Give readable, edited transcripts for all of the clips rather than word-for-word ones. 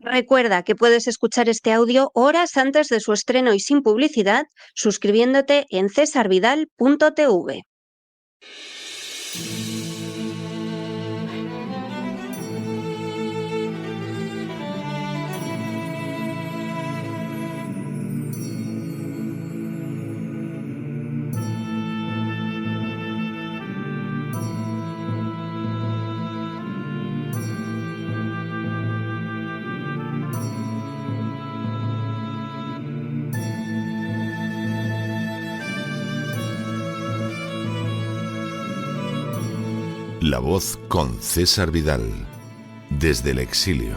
Recuerda que puedes escuchar este audio horas antes de su estreno y sin publicidad suscribiéndote en cesarvidal.tv. La Voz con César Vidal, desde el exilio.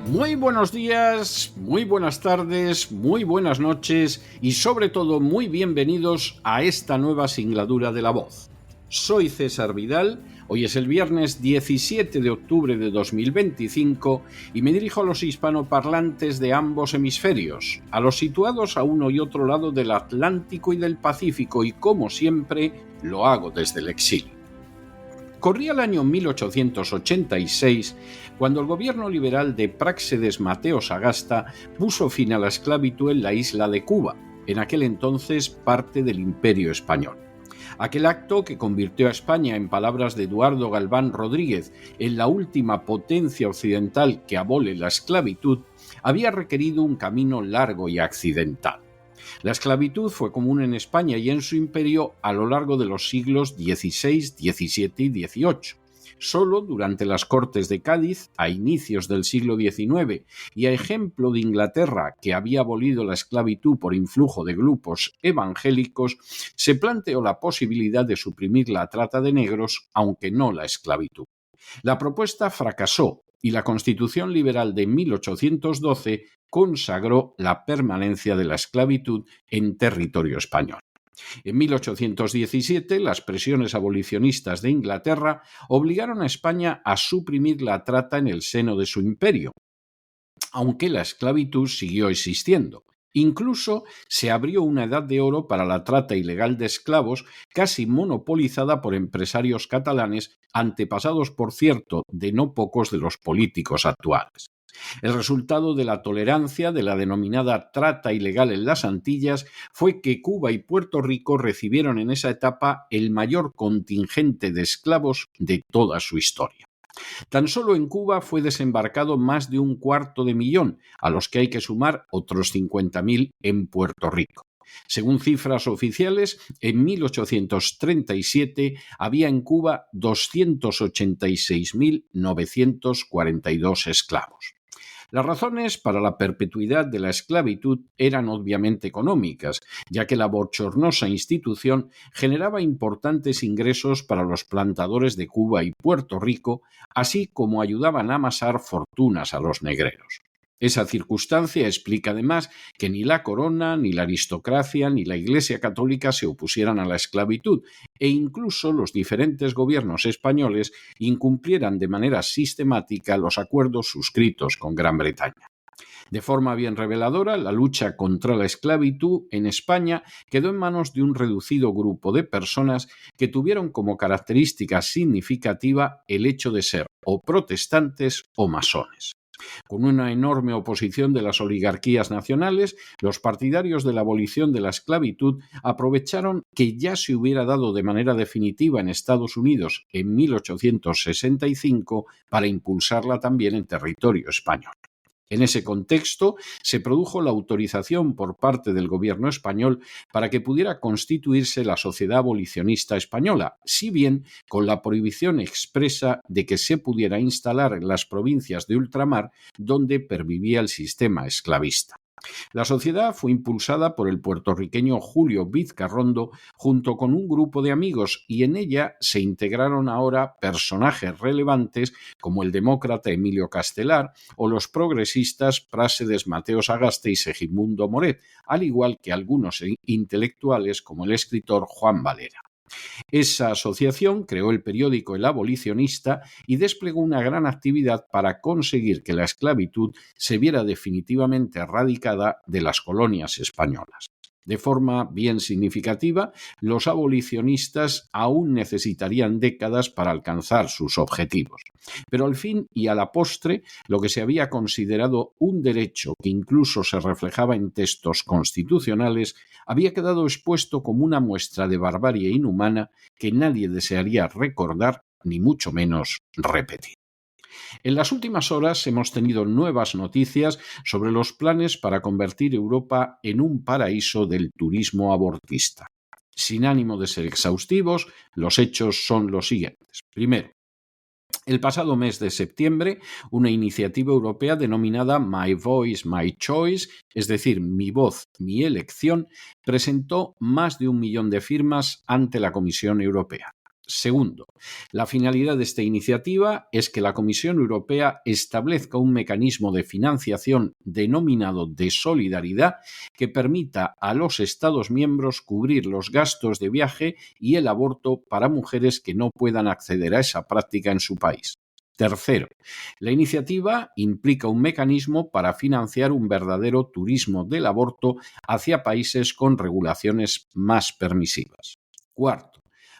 Muy buenos días, muy buenas tardes, muy buenas noches y sobre todo muy bienvenidos a esta nueva singladura de La Voz. Soy César Vidal, hoy es el viernes 17 de octubre de 2025 y me dirijo a los hispanoparlantes de ambos hemisferios, a los situados a uno y otro lado del Atlántico y del Pacífico y como siempre lo hago desde el exilio. Corría el año 1886 cuando el gobierno liberal de Práxedes Mateo Sagasta puso fin a la esclavitud en la isla de Cuba, en aquel entonces parte del Imperio Español. Aquel acto que convirtió a España, en palabras de Eduardo Galván Rodríguez, en la última potencia occidental que abole la esclavitud, había requerido un camino largo y accidental. La esclavitud fue común en España y en su imperio a lo largo de los siglos XVI, XVII y XVIII. Solo durante las Cortes de Cádiz, a inicios del siglo XIX, y a ejemplo de Inglaterra, que había abolido la esclavitud por influjo de grupos evangélicos, se planteó la posibilidad de suprimir la trata de negros, aunque no la esclavitud. La propuesta fracasó y la Constitución Liberal de 1812 consagró la permanencia de la esclavitud en territorio español. En 1817, las presiones abolicionistas de Inglaterra obligaron a España a suprimir la trata en el seno de su imperio, aunque la esclavitud siguió existiendo. Incluso se abrió una edad de oro para la trata ilegal de esclavos, casi monopolizada por empresarios catalanes, antepasados, por cierto, de no pocos de los políticos actuales. El resultado de la tolerancia de la denominada trata ilegal en las Antillas fue que Cuba y Puerto Rico recibieron en esa etapa el mayor contingente de esclavos de toda su historia. Tan solo en Cuba fue desembarcado más de 250.000, a los que hay que sumar otros 50.000 en Puerto Rico. Según cifras oficiales, en 1837 había en Cuba 286.942 esclavos. Las razones para la perpetuidad de la esclavitud eran obviamente económicas, ya que la bochornosa institución generaba importantes ingresos para los plantadores de Cuba y Puerto Rico, así como ayudaban a amasar fortunas a los negreros. Esa circunstancia explica además que ni la corona, ni la aristocracia, ni la Iglesia católica se opusieran a la esclavitud, e incluso los diferentes gobiernos españoles incumplieran de manera sistemática los acuerdos suscritos con Gran Bretaña. De forma bien reveladora, la lucha contra la esclavitud en España quedó en manos de un reducido grupo de personas que tuvieron como característica significativa el hecho de ser o protestantes o masones. Con una enorme oposición de las oligarquías nacionales, los partidarios de la abolición de la esclavitud aprovecharon que ya se hubiera dado de manera definitiva en Estados Unidos en 1865 para impulsarla también en territorio español. En ese contexto, se produjo la autorización por parte del gobierno español para que pudiera constituirse la Sociedad Abolicionista Española, si bien con la prohibición expresa de que se pudiera instalar en las provincias de ultramar donde pervivía el sistema esclavista. La sociedad fue impulsada por el puertorriqueño Julio Vizcarrondo junto con un grupo de amigos y en ella se integraron ahora personajes relevantes como el demócrata Emilio Castelar o los progresistas Práxedes Mateo Sagasta y Segismundo Moret, al igual que algunos intelectuales como el escritor Juan Valera. Esa asociación creó el periódico El Abolicionista y desplegó una gran actividad para conseguir que la esclavitud se viera definitivamente erradicada de las colonias españolas. De forma bien significativa, los abolicionistas aún necesitarían décadas para alcanzar sus objetivos. Pero al fin y a la postre, lo que se había considerado un derecho que incluso se reflejaba en textos constitucionales, había quedado expuesto como una muestra de barbarie inhumana que nadie desearía recordar, ni mucho menos repetir. En las últimas horas hemos tenido nuevas noticias sobre los planes para convertir Europa en un paraíso del turismo abortista. Sin ánimo de ser exhaustivos, los hechos son los siguientes. Primero, el pasado mes de septiembre, una iniciativa europea denominada My Voice, My Choice, es decir, Mi voz, mi elección, presentó más de 1 millón de firmas ante la Comisión Europea. Segundo, la finalidad de esta iniciativa es que la Comisión Europea establezca un mecanismo de financiación denominado de solidaridad que permita a los Estados miembros cubrir los gastos de viaje y el aborto para mujeres que no puedan acceder a esa práctica en su país. Tercero, la iniciativa implica un mecanismo para financiar un verdadero turismo del aborto hacia países con regulaciones más permisivas. Cuarto,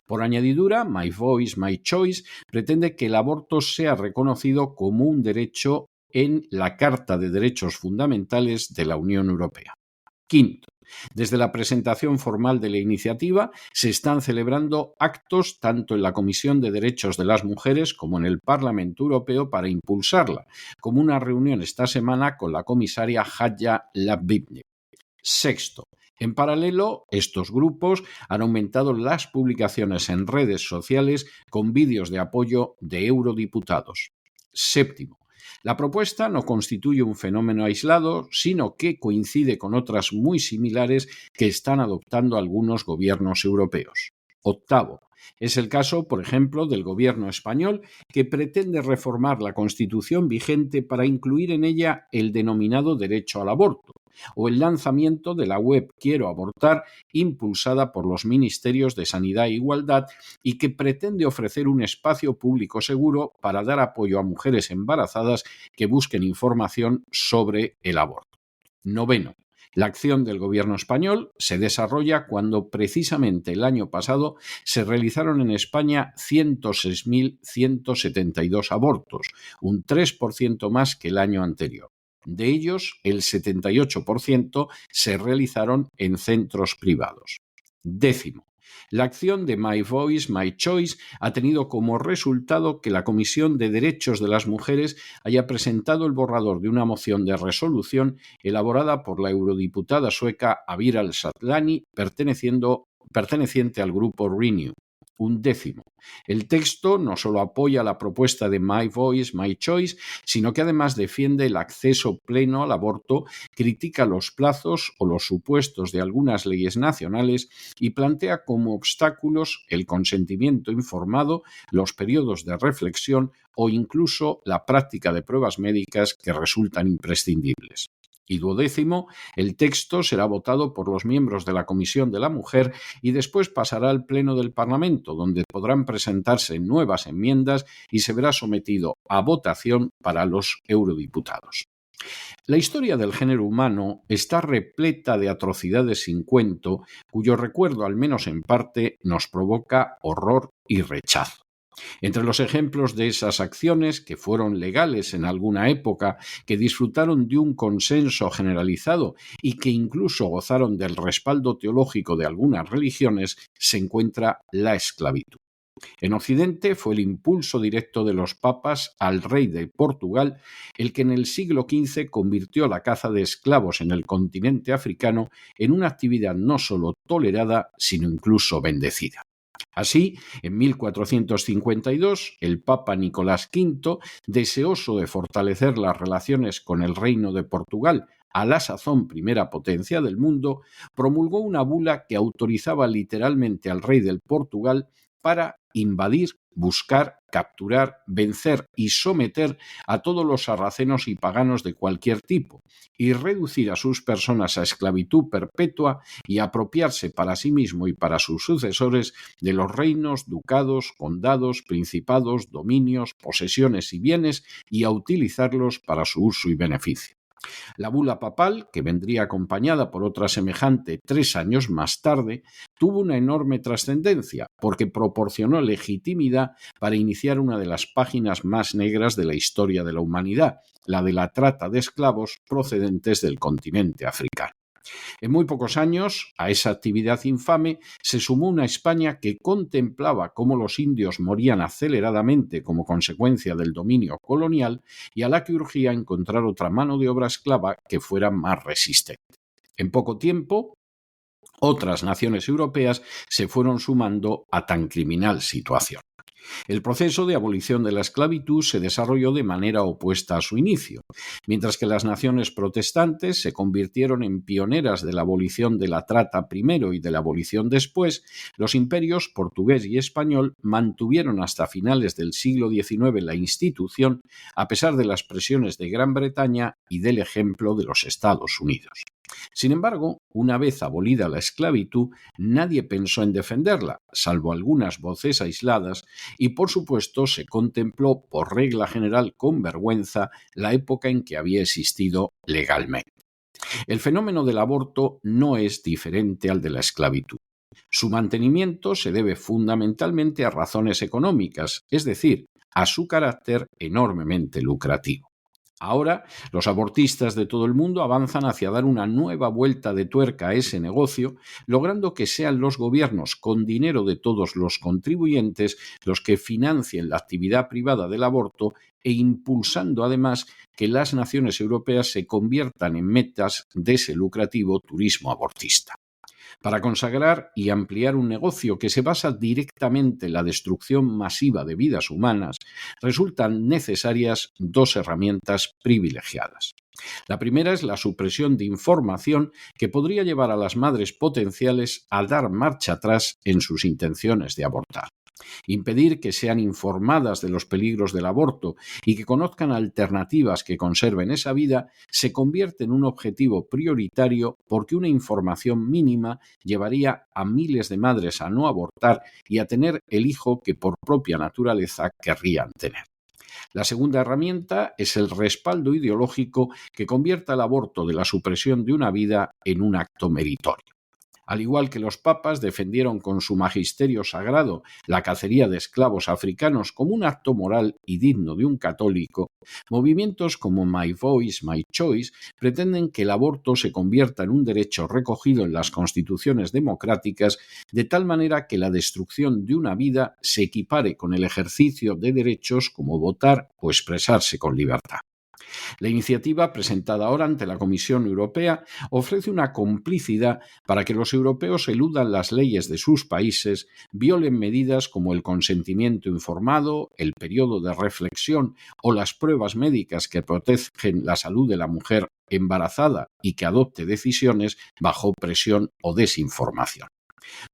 por añadidura, My Voice, My Choice pretende que el aborto sea reconocido como un derecho en la Carta de Derechos Fundamentales de la Unión Europea. Quinto, desde la presentación formal de la iniciativa se están celebrando actos tanto en la Comisión de Derechos de las Mujeres como en el Parlamento Europeo para impulsarla, como una reunión esta semana con la comisaria Haya Labibne. Sexto, en paralelo, estos grupos han aumentado las publicaciones en redes sociales con vídeos de apoyo de eurodiputados. Séptimo, la propuesta no constituye un fenómeno aislado, sino que coincide con otras muy similares que están adoptando algunos gobiernos europeos. Octavo, es el caso, por ejemplo, del gobierno español, que pretende reformar la Constitución vigente para incluir en ella el denominado derecho al aborto, o el lanzamiento de la web Quiero Abortar, impulsada por los Ministerios de Sanidad e Igualdad y que pretende ofrecer un espacio público seguro para dar apoyo a mujeres embarazadas que busquen información sobre el aborto. Noveno, la acción del gobierno español se desarrolla cuando precisamente el año pasado se realizaron en España 106.172 abortos, un 3% más que el año anterior. De ellos, el 78% se realizaron en centros privados. Décimo, la acción de My Voice, My Choice ha tenido como resultado que la Comisión de Derechos de las Mujeres haya presentado el borrador de una moción de resolución elaborada por la eurodiputada sueca Abir Al-Satlani, perteneciente al grupo Renew. Un décimo. El texto no solo apoya la propuesta de My Voice, My Choice, sino que además defiende el acceso pleno al aborto, critica los plazos o los supuestos de algunas leyes nacionales y plantea como obstáculos el consentimiento informado, los periodos de reflexión o incluso la práctica de pruebas médicas que resultan imprescindibles. Y duodécimo, el texto será votado por los miembros de la Comisión de la Mujer y después pasará al Pleno del Parlamento, donde podrán presentarse nuevas enmiendas y se verá sometido a votación para los eurodiputados. La historia del género humano está repleta de atrocidades sin cuento, cuyo recuerdo, al menos en parte, nos provoca horror y rechazo. Entre los ejemplos de esas acciones, que fueron legales en alguna época, que disfrutaron de un consenso generalizado y que incluso gozaron del respaldo teológico de algunas religiones, se encuentra la esclavitud. En Occidente fue el impulso directo de los papas al rey de Portugal el que en el siglo XV convirtió la caza de esclavos en el continente africano en una actividad no solo tolerada, sino incluso bendecida. Así, en 1452, el Papa Nicolás V, deseoso de fortalecer las relaciones con el Reino de Portugal, a la sazón primera potencia del mundo, promulgó una bula que autorizaba literalmente al rey del Portugal para invadir, buscar, capturar, vencer y someter a todos los sarracenos y paganos de cualquier tipo, y reducir a sus personas a esclavitud perpetua y apropiarse para sí mismo y para sus sucesores de los reinos, ducados, condados, principados, dominios, posesiones y bienes, y a utilizarlos para su uso y beneficio. La bula papal, que vendría acompañada por otra semejante 3 años más tarde, tuvo una enorme trascendencia porque proporcionó legitimidad para iniciar una de las páginas más negras de la historia de la humanidad, la de la trata de esclavos procedentes del continente africano. En muy pocos años, a esa actividad infame se sumó una España que contemplaba cómo los indios morían aceleradamente como consecuencia del dominio colonial y a la que urgía encontrar otra mano de obra esclava que fuera más resistente. En poco tiempo, otras naciones europeas se fueron sumando a tan criminal situación. El proceso de abolición de la esclavitud se desarrolló de manera opuesta a su inicio. Mientras que las naciones protestantes se convirtieron en pioneras de la abolición de la trata primero y de la abolición después, los imperios portugués y español mantuvieron hasta finales del siglo XIX la institución, a pesar de las presiones de Gran Bretaña y del ejemplo de los Estados Unidos. Sin embargo, una vez abolida la esclavitud, nadie pensó en defenderla, salvo algunas voces aisladas, y por supuesto se contempló por regla general con vergüenza la época en que había existido legalmente. El fenómeno del aborto no es diferente al de la esclavitud. Su mantenimiento se debe fundamentalmente a razones económicas, es decir, a su carácter enormemente lucrativo. Ahora, los abortistas de todo el mundo avanzan hacia dar una nueva vuelta de tuerca a ese negocio, logrando que sean los gobiernos, con dinero de todos los contribuyentes, los que financien la actividad privada del aborto e impulsando además que las naciones europeas se conviertan en metas de ese lucrativo turismo abortista. Para consagrar y ampliar un negocio que se basa directamente en la destrucción masiva de vidas humanas, resultan necesarias 2 herramientas privilegiadas. La primera es la supresión de información que podría llevar a las madres potenciales a dar marcha atrás en sus intenciones de abortar. Impedir que sean informadas de los peligros del aborto y que conozcan alternativas que conserven esa vida se convierte en un objetivo prioritario porque una información mínima llevaría a miles de madres a no abortar y a tener el hijo que por propia naturaleza querrían tener. La segunda herramienta es el respaldo ideológico que convierta el aborto de la supresión de una vida en un acto meritorio. Al igual que los papas defendieron con su magisterio sagrado la cacería de esclavos africanos como un acto moral y digno de un católico, movimientos como My Voice, My Choice pretenden que el aborto se convierta en un derecho recogido en las constituciones democráticas de tal manera que la destrucción de una vida se equipare con el ejercicio de derechos como votar o expresarse con libertad. La iniciativa, presentada ahora ante la Comisión Europea, ofrece una complicidad para que los europeos eludan las leyes de sus países, violen medidas como el consentimiento informado, el periodo de reflexión o las pruebas médicas que protegen la salud de la mujer embarazada y que adopte decisiones bajo presión o desinformación.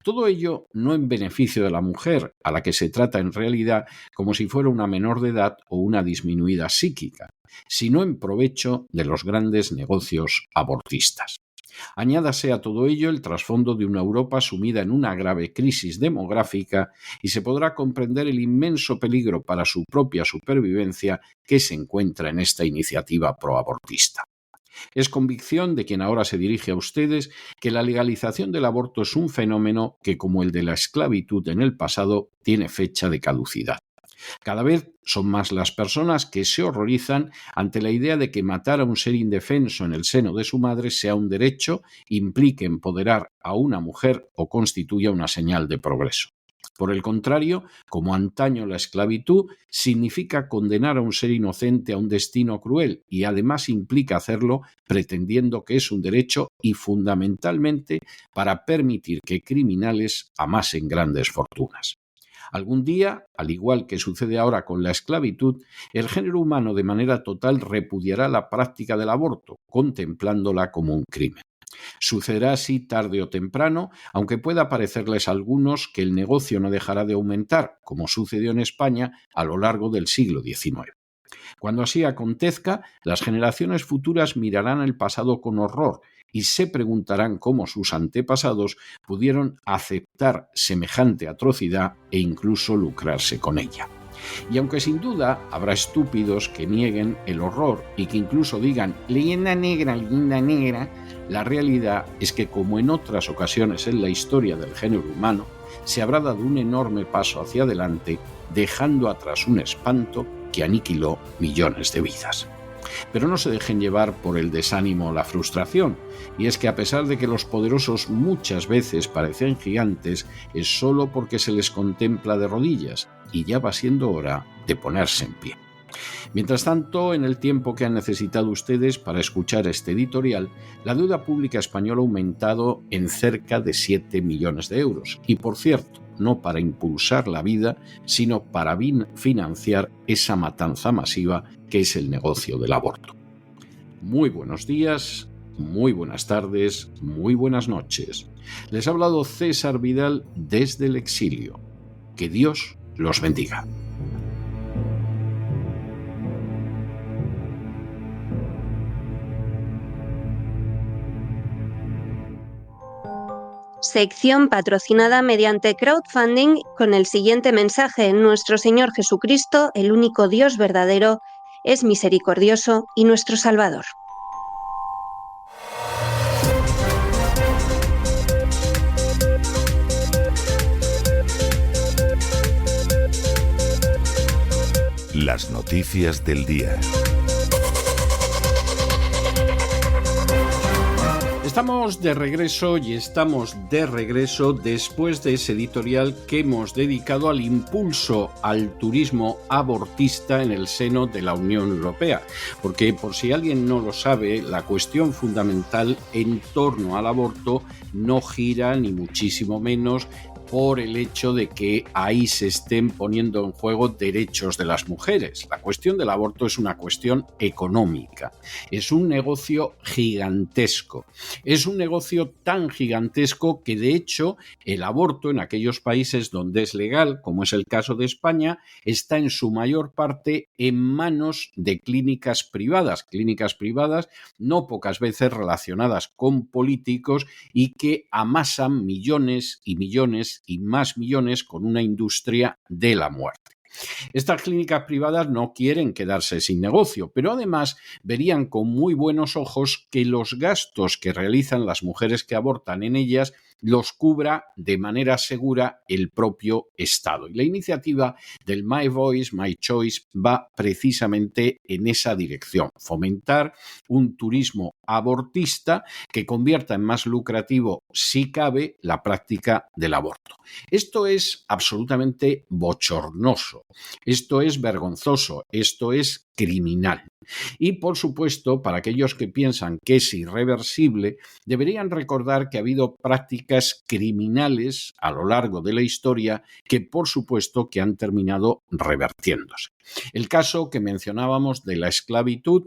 Todo ello no en beneficio de la mujer, a la que se trata en realidad como si fuera una menor de edad o una disminuida psíquica, sino en provecho de los grandes negocios abortistas. Añádase a todo ello el trasfondo de una Europa sumida en una grave crisis demográfica y se podrá comprender el inmenso peligro para su propia supervivencia que se encuentra en esta iniciativa proabortista. Es convicción de quien ahora se dirige a ustedes que la legalización del aborto es un fenómeno que, como el de la esclavitud en el pasado, tiene fecha de caducidad. Cada vez son más las personas que se horrorizan ante la idea de que matar a un ser indefenso en el seno de su madre sea un derecho, implique empoderar a una mujer o constituya una señal de progreso. Por el contrario, como antaño la esclavitud, significa condenar a un ser inocente a un destino cruel y además implica hacerlo pretendiendo que es un derecho y fundamentalmente para permitir que criminales amasen grandes fortunas. Algún día, al igual que sucede ahora con la esclavitud, el género humano de manera total repudiará la práctica del aborto, contemplándola como un crimen. Sucederá así tarde o temprano, aunque pueda parecerles a algunos que el negocio no dejará de aumentar, como sucedió en España a lo largo del siglo XIX. Cuando así acontezca, las generaciones futuras mirarán el pasado con horror y se preguntarán cómo sus antepasados pudieron aceptar semejante atrocidad e incluso lucrarse con ella. Y aunque sin duda habrá estúpidos que nieguen el horror y que incluso digan leyenda negra, la realidad es que, como en otras ocasiones en la historia del género humano, se habrá dado un enorme paso hacia adelante, dejando atrás un espanto que aniquiló millones de vidas. Pero no se dejen llevar por el desánimo o la frustración, y es que a pesar de que los poderosos muchas veces parecen gigantes, es solo porque se les contempla de rodillas, y ya va siendo hora de ponerse en pie. Mientras tanto, en el tiempo que han necesitado ustedes para escuchar este editorial, la deuda pública española ha aumentado en cerca de 7 millones de euros. Y por cierto, no para impulsar la vida, sino para financiar esa matanza masiva que es el negocio del aborto. Muy buenos días, muy buenas tardes, muy buenas noches. Les ha hablado César Vidal desde el exilio. Que Dios los bendiga. Sección patrocinada mediante crowdfunding con el siguiente mensaje: Nuestro Señor Jesucristo, el único Dios verdadero, es misericordioso y nuestro Salvador. Las noticias del día. Estamos de regreso después de ese editorial que hemos dedicado al impulso al turismo abortista en el seno de la Unión Europea. Porque, por si alguien no lo sabe, la cuestión fundamental en torno al aborto no gira ni muchísimo menos por el hecho de que ahí se estén poniendo en juego derechos de las mujeres. La cuestión del aborto es una cuestión económica, es un negocio gigantesco. Es un negocio tan gigantesco que, de hecho, el aborto en aquellos países donde es legal, como es el caso de España, está en su mayor parte en manos de clínicas privadas no pocas veces relacionadas con políticos y que amasan millones y millones y más millones con una industria de la muerte. Estas clínicas privadas no quieren quedarse sin negocio, pero además verían con muy buenos ojos que los gastos que realizan las mujeres que abortan en ellas los cubra de manera segura el propio Estado. Y la iniciativa del My Voice, My Choice va precisamente en esa dirección: fomentar un turismo abortista que convierta en más lucrativo, si cabe, la práctica del aborto. Esto es absolutamente bochornoso, esto es vergonzoso, esto es criminal. Y, por supuesto, para aquellos que piensan que es irreversible, deberían recordar que ha habido prácticas criminales a lo largo de la historia que, por supuesto, que han terminado revertiéndose. El caso que mencionábamos de la esclavitud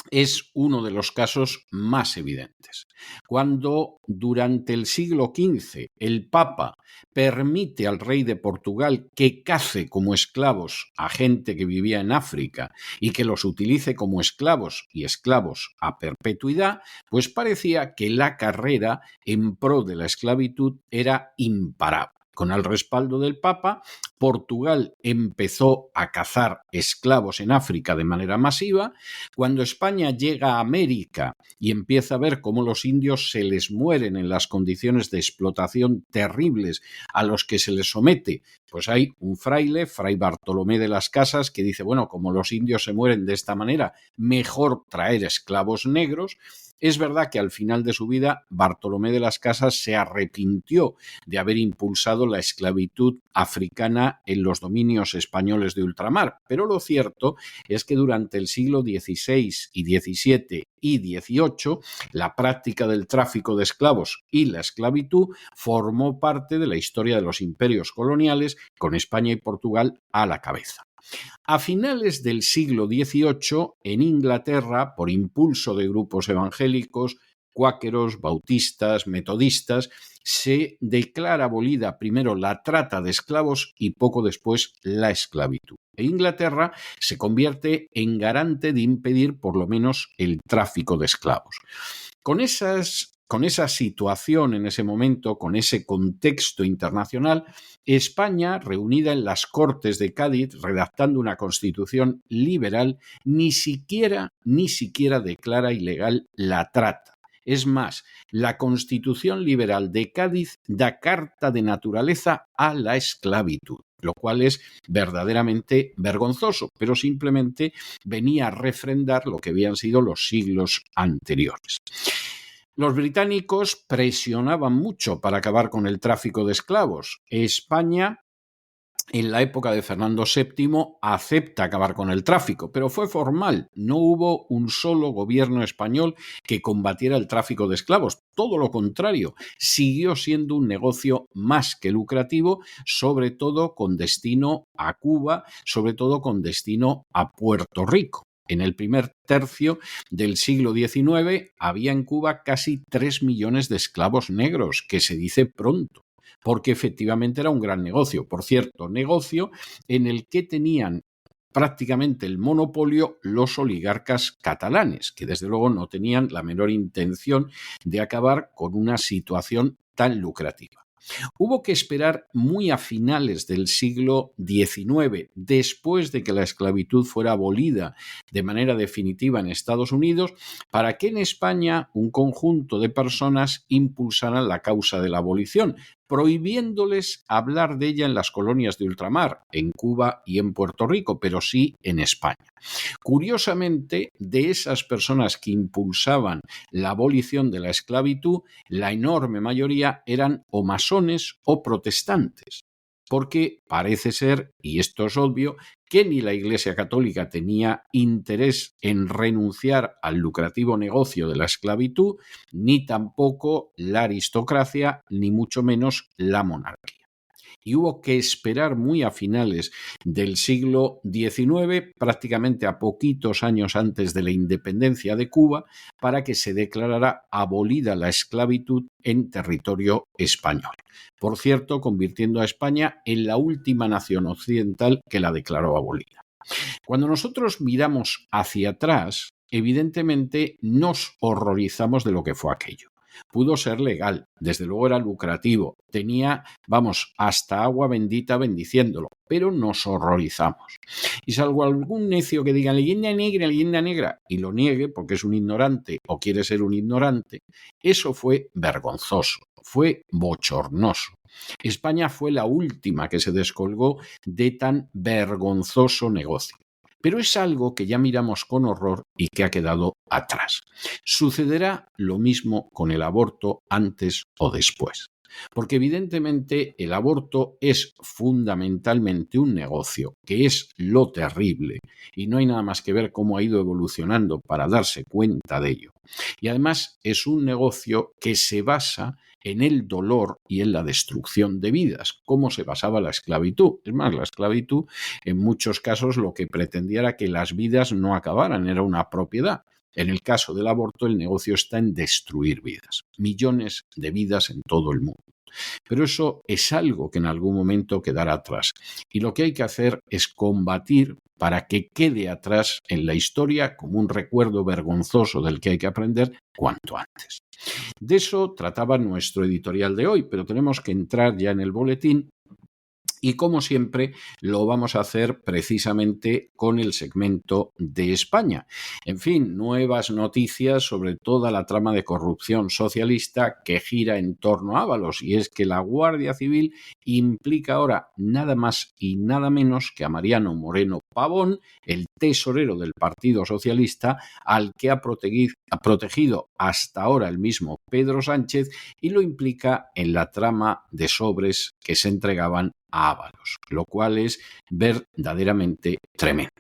es uno de los casos más evidentes. Cuando durante el siglo XV el Papa permite al rey de Portugal que cace como esclavos a gente que vivía en África y que los utilice como esclavos y esclavos a perpetuidad, pues parecía que la carrera en pro de la esclavitud era imparable. Con el respaldo del Papa, Portugal empezó a cazar esclavos en África de manera masiva. Cuando España llega a América y empieza a ver cómo los indios se les mueren en las condiciones de explotación terribles a los que se les somete, pues hay un fraile, Fray Bartolomé de las Casas, que dice, bueno, como los indios se mueren de esta manera, mejor traer esclavos negros. Es verdad que al final de su vida Bartolomé de las Casas se arrepintió de haber impulsado la esclavitud africana en los dominios españoles de ultramar, pero lo cierto es que durante el siglo XVI y XVII y XVIII la práctica del tráfico de esclavos y la esclavitud formó parte de la historia de los imperios coloniales, con España y Portugal a la cabeza. A finales del siglo XVIII, en Inglaterra, por impulso de grupos evangélicos, cuáqueros, bautistas, metodistas, se declara abolida primero la trata de esclavos y poco después la esclavitud. E Inglaterra se convierte en garante de impedir por lo menos el tráfico de esclavos. Con esas con esa situación en ese momento, con ese contexto internacional, España, reunida en las Cortes de Cádiz, redactando una constitución liberal, ni siquiera declara ilegal la trata. Es más, la Constitución Liberal de Cádiz da carta de naturaleza a la esclavitud, lo cual es verdaderamente vergonzoso, pero simplemente venía a refrendar lo que habían sido los siglos anteriores. Los británicos presionaban mucho para acabar con el tráfico de esclavos. España, en la época de Fernando VII, acepta acabar con el tráfico, pero fue formal. No hubo un solo gobierno español que combatiera el tráfico de esclavos. Todo lo contrario, siguió siendo un negocio más que lucrativo, sobre todo con destino a Cuba, sobre todo con destino a Puerto Rico. En el primer tercio del siglo XIX había en Cuba casi 3 millones de esclavos negros, que se dice pronto, porque efectivamente era un gran negocio. Por cierto, negocio en el que tenían prácticamente el monopolio los oligarcas catalanes, que desde luego no tenían la menor intención de acabar con una situación tan lucrativa. Hubo que esperar muy a finales del siglo XIX, después de que la esclavitud fuera abolida de manera definitiva en Estados Unidos, para que en España un conjunto de personas impulsaran la causa de la abolición, prohibiéndoles hablar de ella en las colonias de ultramar, en Cuba y en Puerto Rico, pero sí en España. Curiosamente, de esas personas que impulsaban la abolición de la esclavitud, la enorme mayoría eran o masones o protestantes, porque parece ser, y esto es obvio, que ni la Iglesia Católica tenía interés en renunciar al lucrativo negocio de la esclavitud, ni tampoco la aristocracia, ni mucho menos la monarquía. Y hubo que esperar muy a finales del siglo XIX, prácticamente a poquitos años antes de la independencia de Cuba, para que se declarara abolida la esclavitud en territorio español. Por cierto, convirtiendo a España en la última nación occidental que la declaró abolida. Cuando nosotros miramos hacia atrás, evidentemente nos horrorizamos de lo que fue aquello. Pudo ser legal, desde luego era lucrativo, tenía, hasta agua bendita bendiciéndolo, pero nos horrorizamos. Y salvo algún necio que diga leyenda negra, y lo niegue porque es un ignorante o quiere ser un ignorante, eso fue vergonzoso, fue bochornoso. España fue la última que se descolgó de tan vergonzoso negocio. Pero es algo que ya miramos con horror y que ha quedado atrás. Sucederá lo mismo con el aborto antes o después. Porque evidentemente el aborto es fundamentalmente un negocio, que es lo terrible, y no hay nada más que ver cómo ha ido evolucionando para darse cuenta de ello. Y además es un negocio que se basa en el dolor y en la destrucción de vidas, como se basaba la esclavitud. Es más, la esclavitud en muchos casos lo que pretendía era que las vidas no acabaran, era una propiedad. En el caso del aborto, el negocio está en destruir vidas, millones de vidas en todo el mundo. Pero eso es algo que en algún momento quedará atrás. Y lo que hay que hacer es combatir para que quede atrás en la historia como un recuerdo vergonzoso del que hay que aprender cuanto antes. De eso trataba nuestro editorial de hoy, pero tenemos que entrar ya en el boletín. Y como siempre, lo vamos a hacer precisamente con el segmento de España. En fin, nuevas noticias sobre toda la trama de corrupción socialista que gira en torno a Ábalos. Y es que la Guardia Civil implica ahora nada más y nada menos que a Mariano Moreno Pavón, el tesorero del Partido Socialista, al que ha protegido hasta ahora el mismo Pedro Sánchez, y lo implica en la trama de sobres que se entregaban a Ábalos, lo cual es verdaderamente tremendo.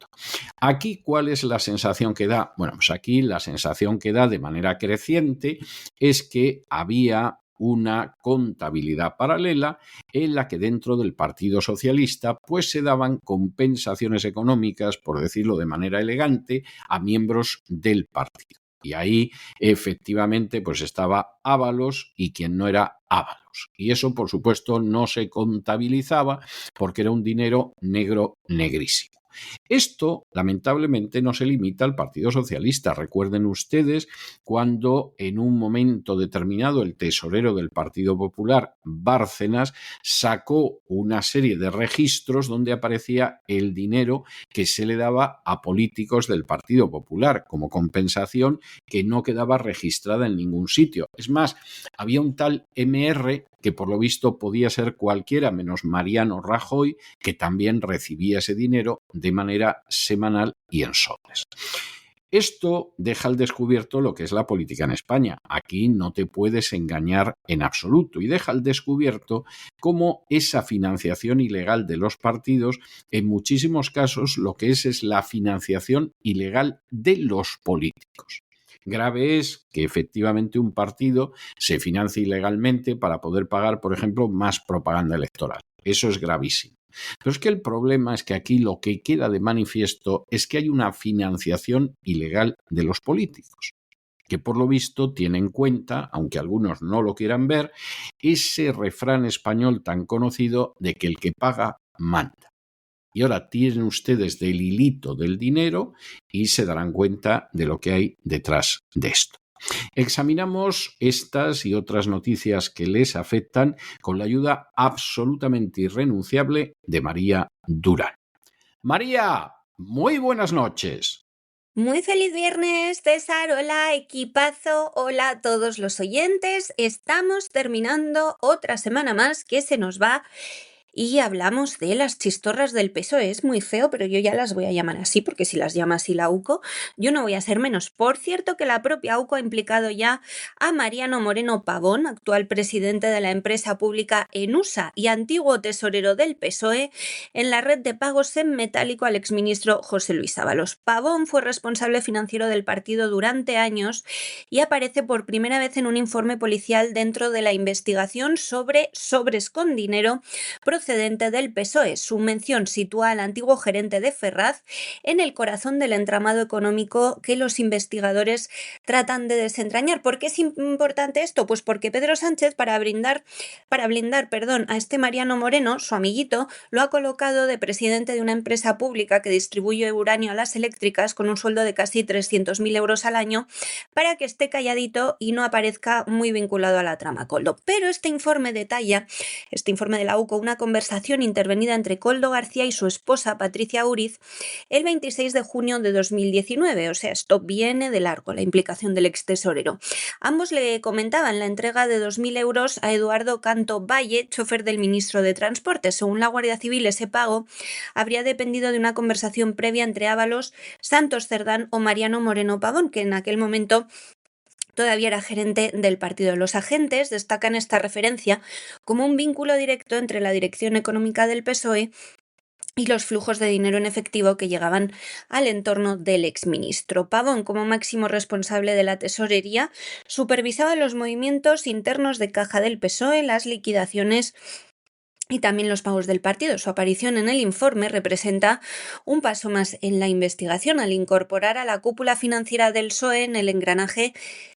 Aquí, ¿cuál es la sensación que da? Bueno, pues aquí la sensación que da de manera creciente es que había una contabilidad paralela en la que dentro del Partido Socialista pues se daban compensaciones económicas, por decirlo de manera elegante, a miembros del partido. Y ahí efectivamente pues estaba Ábalos y quien no era Ábalos. Y eso por supuesto no se contabilizaba porque era un dinero negro negrísimo. Esto, lamentablemente, no se limita al Partido Socialista. Recuerden ustedes cuando en un momento determinado el tesorero del Partido Popular, Bárcenas, sacó una serie de registros donde aparecía el dinero que se le daba a políticos del Partido Popular como compensación que no quedaba registrada en ningún sitio. Es más, había un tal MR que por lo visto podía ser cualquiera menos Mariano Rajoy, que también recibía ese dinero de manera semanal y en soles. Esto deja al descubierto lo que es la política en España. Aquí no te puedes engañar en absoluto y deja al descubierto cómo esa financiación ilegal de los partidos, en muchísimos casos, lo que es la financiación ilegal de los políticos. Grave es que efectivamente un partido se financie ilegalmente para poder pagar, por ejemplo, más propaganda electoral. Eso es gravísimo. Pero es que el problema es que aquí lo que queda de manifiesto es que hay una financiación ilegal de los políticos, que por lo visto tiene en cuenta, aunque algunos no lo quieran ver, ese refrán español tan conocido de que el que paga manda. Y ahora tienen ustedes del hilito del dinero y se darán cuenta de lo que hay detrás de esto. Examinamos estas y otras noticias que les afectan con la ayuda absolutamente irrenunciable de María Durán. María, muy buenas noches. Muy feliz viernes, César. Hola, equipazo. Hola a todos los oyentes. Estamos terminando otra semana más que se nos va. Y hablamos de las chistorras del PSOE. Es muy feo, pero yo ya las voy a llamar así, porque si las llama así la UCO, yo no voy a ser menos. Por cierto, que la propia UCO ha implicado ya a Mariano Moreno Pavón, actual presidente de la empresa pública ENUSA y antiguo tesorero del PSOE, en la red de pagos en metálico al exministro José Luis Ábalos. Pavón fue responsable financiero del partido durante años y aparece por primera vez en un informe policial dentro de la investigación sobre sobres con dinero procedente del PSOE. Su mención sitúa al antiguo gerente de Ferraz en el corazón del entramado económico que los investigadores tratan de desentrañar. ¿Por qué es importante esto? Pues porque Pedro Sánchez, para blindar a este Mariano Moreno, su amiguito, lo ha colocado de presidente de una empresa pública que distribuye uranio a las eléctricas con un sueldo de casi 300.000 euros al año para que esté calladito y no aparezca muy vinculado a la trama Coldo. Pero este informe detalla, este informe de la UCO, una conversación intervenida entre Koldo García y su esposa Patricia Uriz el 26 de junio de 2019. O sea, esto viene de largo, la implicación del ex tesorero. Ambos le comentaban la entrega de 2.000 euros a Eduardo Canto Valle, chofer del ministro de Transporte. Según la Guardia Civil, ese pago habría dependido de una conversación previa entre Ábalos, Santos Cerdán o Mariano Moreno Pavón, que en aquel momento todavía era gerente del partido. Los agentes destacan esta referencia como un vínculo directo entre la dirección económica del PSOE y los flujos de dinero en efectivo que llegaban al entorno del exministro. Pavón, como máximo responsable de la tesorería, supervisaba los movimientos internos de caja del PSOE, las liquidaciones y también los pagos del partido. Su aparición en el informe representa un paso más en la investigación al incorporar a la cúpula financiera del PSOE en el engranaje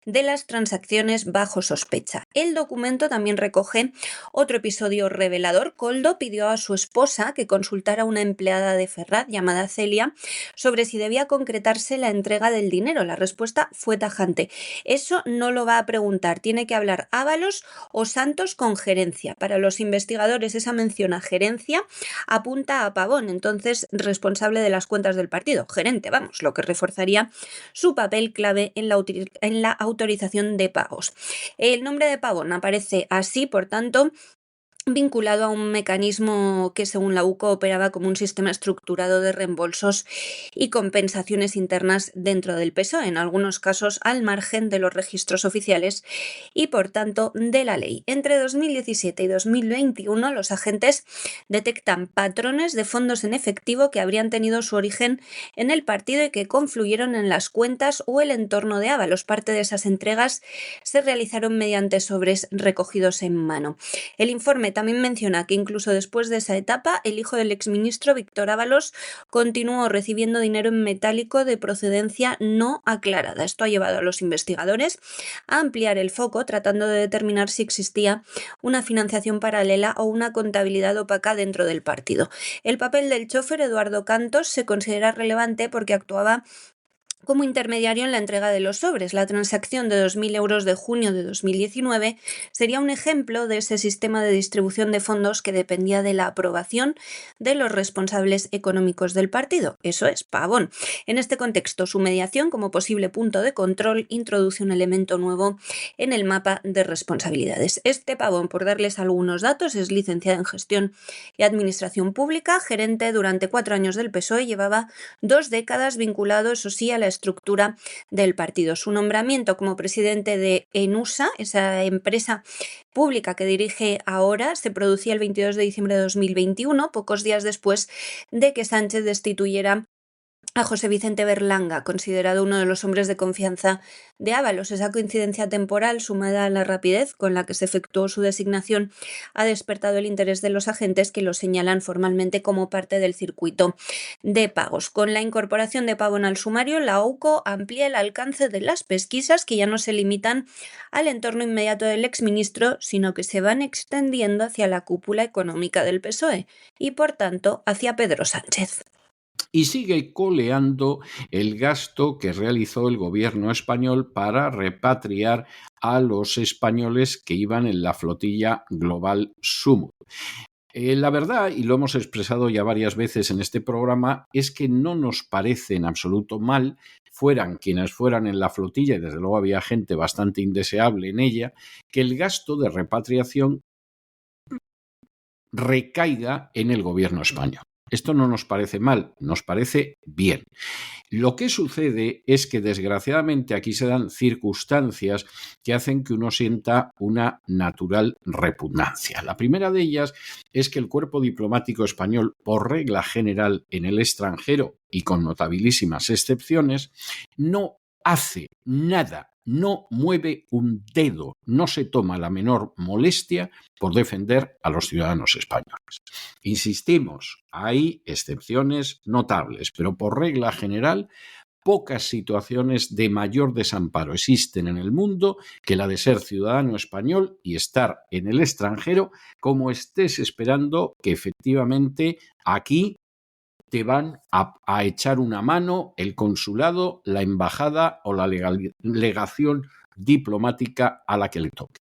de las transacciones bajo sospecha. El documento también recoge otro episodio revelador. Koldo pidió a su esposa que consultara a una empleada de Ferraz llamada Celia sobre si debía concretarse la entrega del dinero. La respuesta fue tajante: eso no lo va a preguntar, tiene que hablar Ábalos o Santos con gerencia. Para los investigadores, esa mención a gerencia apunta a Pavón, entonces responsable de las cuentas del partido, gerente, vamos, lo que reforzaría su papel clave en la autorización de pagos. El nombre de Pavón aparece así, por tanto, vinculado a un mecanismo que, según la UCO, operaba como un sistema estructurado de reembolsos y compensaciones internas dentro del PSOE, en algunos casos al margen de los registros oficiales y, por tanto, de la ley. Entre 2017 y 2021, los agentes detectan patrones de fondos en efectivo que habrían tenido su origen en el partido y que confluyeron en las cuentas o el entorno de Ábalos. Parte de esas entregas se realizaron mediante sobres recogidos en mano. El informe también menciona que incluso después de esa etapa, el hijo del exministro Víctor Ábalos continuó recibiendo dinero en metálico de procedencia no aclarada. Esto ha llevado a los investigadores a ampliar el foco, tratando de determinar si existía una financiación paralela o una contabilidad opaca dentro del partido. El papel del chofer Eduardo Cantos se considera relevante porque actuaba como intermediario en la entrega de los sobres. La transacción de 2.000 euros de junio de 2019 sería un ejemplo de ese sistema de distribución de fondos que dependía de la aprobación de los responsables económicos del partido. Eso es, Pavón. En este contexto, su mediación como posible punto de control introduce un elemento nuevo en el mapa de responsabilidades. Este Pavón, por darles algunos datos, es licenciado en Gestión y Administración Pública, gerente durante 4 años del PSOE, llevaba 2 décadas vinculado, eso sí, a la estructura del partido. Su nombramiento como presidente de ENUSA, esa empresa pública que dirige ahora, se producía el 22 de diciembre de 2021, pocos días después de que Sánchez destituyera a José Vicente Berlanga, considerado uno de los hombres de confianza de Ábalos. Esa coincidencia temporal, sumada a la rapidez con la que se efectuó su designación, ha despertado el interés de los agentes, que lo señalan formalmente como parte del circuito de pagos. Con la incorporación de Pavón al sumario, la AUCO amplía el alcance de las pesquisas, que ya no se limitan al entorno inmediato del exministro, sino que se van extendiendo hacia la cúpula económica del PSOE y, por tanto, hacia Pedro Sánchez. Y sigue coleando el gasto que realizó el gobierno español para repatriar a los españoles que iban en la flotilla Global Summit. La verdad, y lo hemos expresado ya varias veces en este programa, es que no nos parece en absoluto mal, fueran quienes fueran en la flotilla, y desde luego había gente bastante indeseable en ella, que el gasto de repatriación recaiga en el gobierno español. Esto no nos parece mal, nos parece bien. Lo que sucede es que desgraciadamente aquí se dan circunstancias que hacen que uno sienta una natural repugnancia. La primera de ellas es que el cuerpo diplomático español, por regla general en el extranjero y con notabilísimas excepciones, no hace nada, no mueve un dedo, no se toma la menor molestia por defender a los ciudadanos españoles. Insistimos, hay excepciones notables, pero por regla general, pocas situaciones de mayor desamparo existen en el mundo que la de ser ciudadano español y estar en el extranjero, como estés esperando que efectivamente aquí te van a echar una mano el consulado, la embajada o la legación diplomática a la que le toque.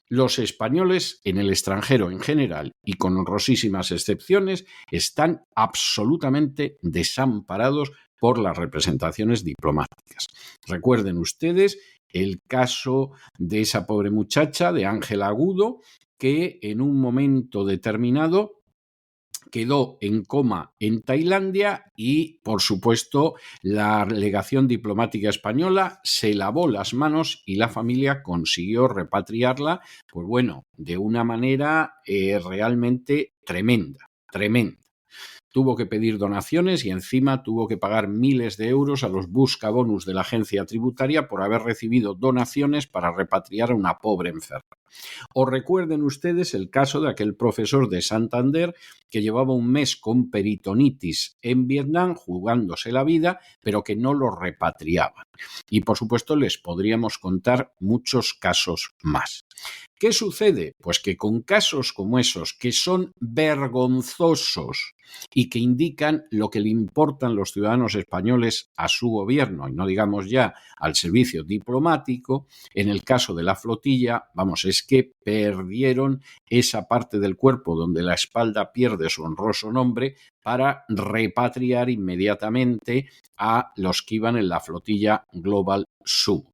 Los españoles en el extranjero en general y con honrosísimas excepciones están absolutamente desamparados por las representaciones diplomáticas. Recuerden ustedes el caso de esa pobre muchacha, de Ángela Agudo, que en un momento determinado quedó en coma en Tailandia y, por supuesto, la legación diplomática española se lavó las manos y la familia consiguió repatriarla, pues bueno, de una manera realmente tremenda. Tuvo que pedir donaciones y encima tuvo que pagar miles de euros a los buscabonus de la agencia tributaria por haber recibido donaciones para repatriar a una pobre enferma. O recuerden ustedes el caso de aquel profesor de Santander que llevaba un mes con peritonitis en Vietnam jugándose la vida, pero que no lo repatriaban. Y por supuesto les podríamos contar muchos casos más. ¿Qué sucede? Pues que con casos como esos, que son vergonzosos y que indican lo que le importan los ciudadanos españoles a su gobierno, y no digamos ya al servicio diplomático, en el caso de la flotilla, vamos, es que perdieron esa parte del cuerpo donde la espalda pierde su honroso nombre para repatriar inmediatamente a los que iban en la flotilla Global Summit.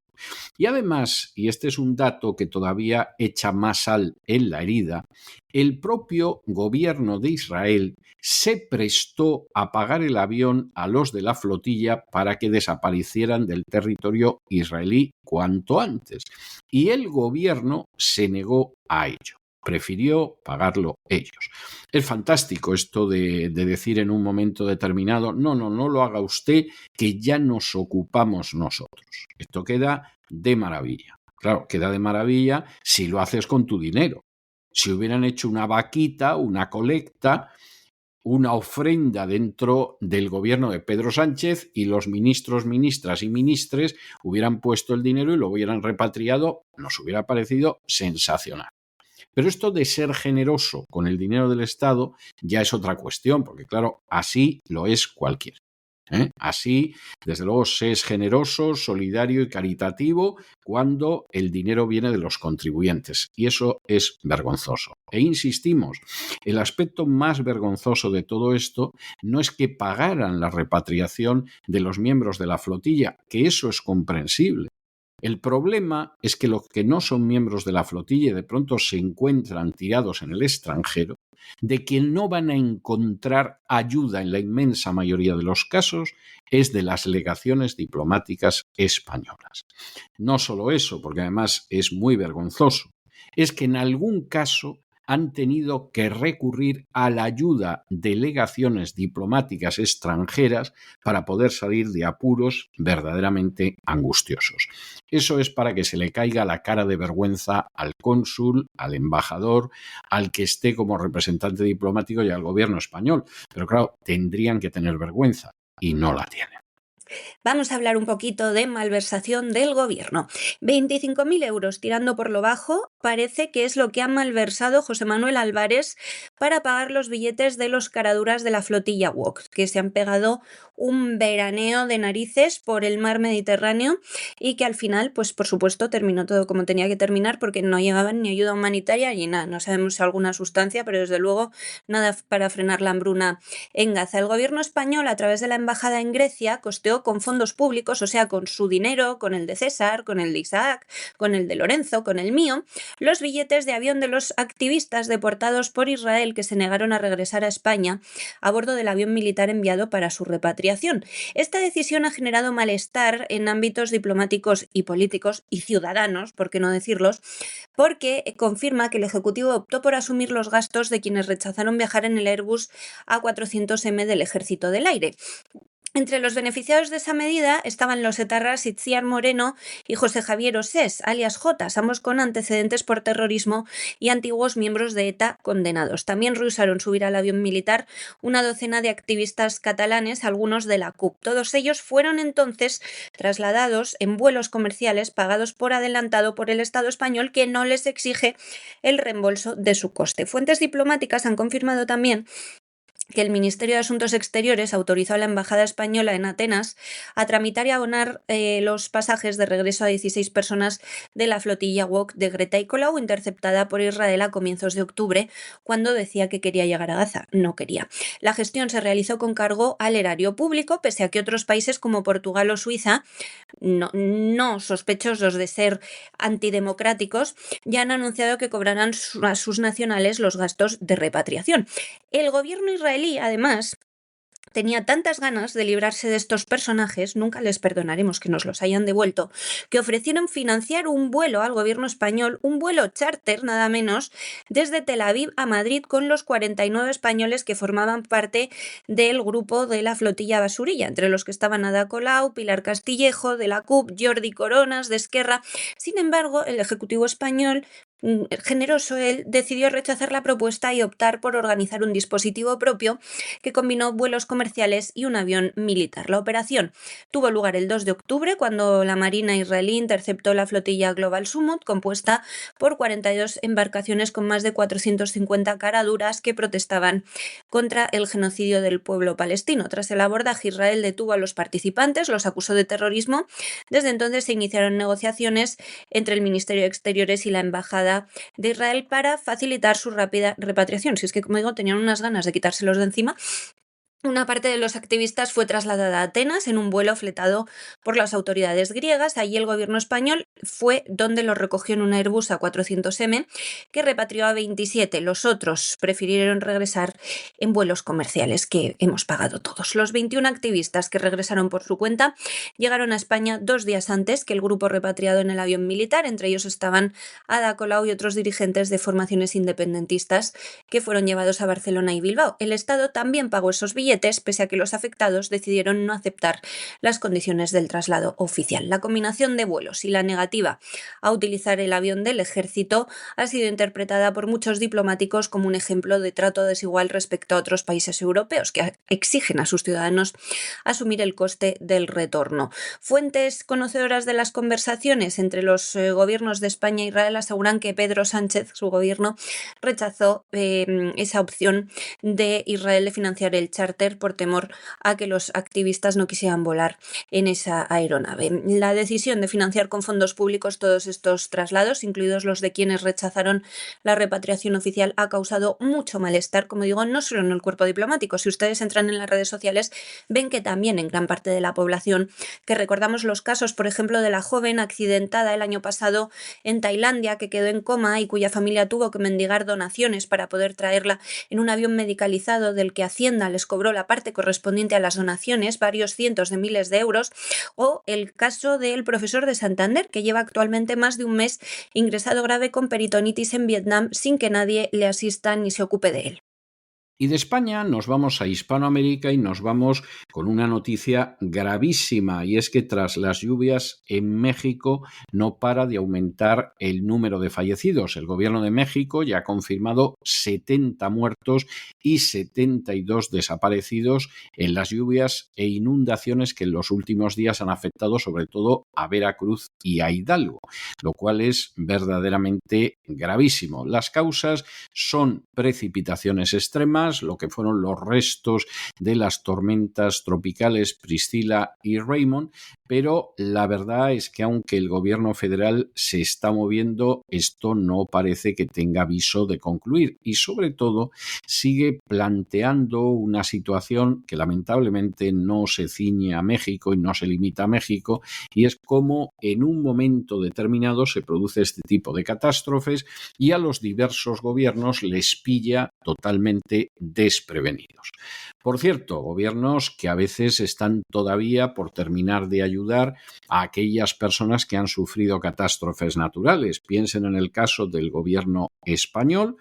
Y además, y este es un dato que todavía echa más sal en la herida, el propio gobierno de Israel se prestó a pagar el avión a los de la flotilla para que desaparecieran del territorio israelí cuanto antes. Y el gobierno se negó a ello. Prefirió pagarlo ellos. Es fantástico esto de decir en un momento determinado, no lo haga usted, que ya nos ocupamos nosotros. Esto queda de maravilla. Claro, queda de maravilla si lo haces con tu dinero. si hubieran hecho una vaquita, una colecta, una ofrenda dentro del gobierno de Pedro Sánchez y los ministros, ministras y ministres hubieran puesto el dinero y lo hubieran repatriado, nos hubiera parecido sensacional. Pero esto de ser generoso con el dinero del Estado ya es otra cuestión, porque claro, así lo es cualquiera. Así, desde luego, se es generoso, solidario y caritativo cuando el dinero viene de los contribuyentes, y eso es vergonzoso. E insistimos, el aspecto más vergonzoso de todo esto no es que pagaran la repatriación de los miembros de la flotilla, que eso es comprensible. El problema es que los que no son miembros de la flotilla y de pronto se encuentran tirados en el extranjero, de quien no van a encontrar ayuda en la inmensa mayoría de los casos, es de las legaciones diplomáticas españolas. No solo eso, porque además es muy vergonzoso, es que en algún caso han tenido que recurrir a la ayuda de legaciones diplomáticas extranjeras para poder salir de apuros verdaderamente angustiosos. Eso es para que se le caiga la cara de vergüenza al cónsul, al embajador, al que esté como representante diplomático y al gobierno español. Pero claro, tendrían que tener vergüenza y no la tienen. Vamos a hablar un poquito de malversación del gobierno. 25.000 euros tirando por lo bajo parece que es lo que ha malversado José Manuel Álvarez para pagar los billetes de los caraduras de la flotilla WOC, que se han pegado un veraneo de narices por el mar Mediterráneo y que al final, pues por supuesto, terminó todo como tenía que terminar porque no llegaban ni ayuda humanitaria ni nada. No sabemos si alguna sustancia, pero desde luego nada para frenar la hambruna en Gaza. El gobierno español, a través de la embajada en Grecia, costeó con fondos públicos, o sea, con su dinero, con el de César, con el de Isaac, con el de Lorenzo, con el mío, los billetes de avión de los activistas deportados por Israel que se negaron a regresar a España a bordo del avión militar enviado para su repatriación. Esta decisión ha generado malestar en ámbitos diplomáticos y políticos y ciudadanos, por qué no decirlos, porque confirma que el Ejecutivo optó por asumir los gastos de quienes rechazaron viajar en el Airbus A400M del Ejército del Aire. Entre los beneficiados de esa medida estaban los etarras Itziar Moreno y José Javier Osés, alias Jotas, ambos con antecedentes por terrorismo y antiguos miembros de ETA condenados. También rehusaron subir al avión militar una docena de activistas catalanes, algunos de la CUP. Todos ellos fueron entonces trasladados en vuelos comerciales pagados por adelantado por el Estado español, que no les exige el reembolso de su coste. Fuentes diplomáticas han confirmado también que el Ministerio de Asuntos Exteriores autorizó a la Embajada Española en Atenas a tramitar y abonar los pasajes de regreso a 16 personas de la flotilla WOC de Greta y Colau, interceptada por Israel a comienzos de octubre, cuando decía que quería llegar a Gaza. No quería. La gestión se realizó con cargo al erario público, pese a que otros países como Portugal o Suiza, no sospechosos de ser antidemocráticos, ya han anunciado que cobrarán a sus nacionales los gastos de repatriación. El gobierno israelí, además, tenía tantas ganas de librarse de estos personajes, nunca les perdonaremos que nos los hayan devuelto, que ofrecieron financiar un vuelo al gobierno español, un vuelo charter nada menos, desde Tel Aviv a Madrid con los 49 españoles que formaban parte del grupo de la flotilla Basurilla, entre los que estaban Ada Colau, Pilar Castillejo, de la CUP, Jordi Coronas, de Esquerra. Sin embargo, el Ejecutivo español, generoso él, decidió rechazar la propuesta y optar por organizar un dispositivo propio que combinó vuelos comerciales y un avión militar. La operación tuvo lugar el 2 de octubre, cuando la Marina israelí interceptó la flotilla Global Summit, compuesta por 42 embarcaciones con más de 450 caraduras que protestaban contra el genocidio del pueblo palestino. Tras el abordaje, Israel detuvo a los participantes, los acusó de terrorismo. Desde entonces se iniciaron negociaciones entre el Ministerio de Exteriores y la Embajada de Israel para facilitar su rápida repatriación. Si es que, como digo, tenían unas ganas de quitárselos de encima. Una parte de los activistas fue trasladada a Atenas en un vuelo fletado por las autoridades griegas. Allí el gobierno español fue donde los recogió en un Airbus A400M que repatrió a 27. Los otros prefirieron regresar en vuelos comerciales que hemos pagado todos. Los 21 activistas que regresaron por su cuenta llegaron a España 2 días antes que el grupo repatriado en el avión militar. Entre ellos estaban Ada Colau y otros dirigentes de formaciones independentistas que fueron llevados a Barcelona y Bilbao. El Estado también pagó esos billetes billetes, pese a que los afectados decidieron no aceptar las condiciones del traslado oficial. La combinación de vuelos y la negativa a utilizar el avión del ejército ha sido interpretada por muchos diplomáticos como un ejemplo de trato desigual respecto a otros países europeos que exigen a sus ciudadanos asumir el coste del retorno. Fuentes conocedoras de las conversaciones entre los gobiernos de España e Israel aseguran que Pedro Sánchez, su gobierno, rechazó esa opción de Israel de financiar el charter por temor a que los activistas no quisieran volar en esa aeronave. La decisión de financiar con fondos públicos todos estos traslados, incluidos los de quienes rechazaron la repatriación oficial, ha causado mucho malestar, como digo, no solo en el cuerpo diplomático. Si ustedes entran en las redes sociales, ven que también en gran parte de la población, que recordamos los casos, por ejemplo, de la joven accidentada el año pasado en Tailandia, que quedó en coma y cuya familia tuvo que mendigar donaciones para poder traerla en un avión medicalizado del que Hacienda les cobró la parte correspondiente a las donaciones, varios cientos de miles de euros, o el caso del profesor de Santander, que lleva actualmente más de un mes ingresado grave con peritonitis en Vietnam sin que nadie le asista ni se ocupe de él. Y de España nos vamos a Hispanoamérica y nos vamos con una noticia gravísima, y es que tras las lluvias en México no para de aumentar el número de fallecidos. El gobierno de México ya ha confirmado 70 muertos y 72 desaparecidos en las lluvias e inundaciones que en los últimos días han afectado sobre todo a Veracruz y a Hidalgo, lo cual es verdaderamente gravísimo. Las causas son precipitaciones extremas, lo que fueron los restos de las tormentas tropicales Priscilla y Raymond, pero la verdad es que aunque el gobierno federal se está moviendo, esto no parece que tenga viso de concluir y sobre todo sigue planteando una situación que lamentablemente no se ciñe a México y no se limita a México, y es como en un momento determinado se produce este tipo de catástrofes y a los diversos gobiernos les pilla totalmente desprevenidos. Por cierto, gobiernos que a veces están todavía por terminar de ayudar a aquellas personas que han sufrido catástrofes naturales. Piensen en el caso del gobierno español,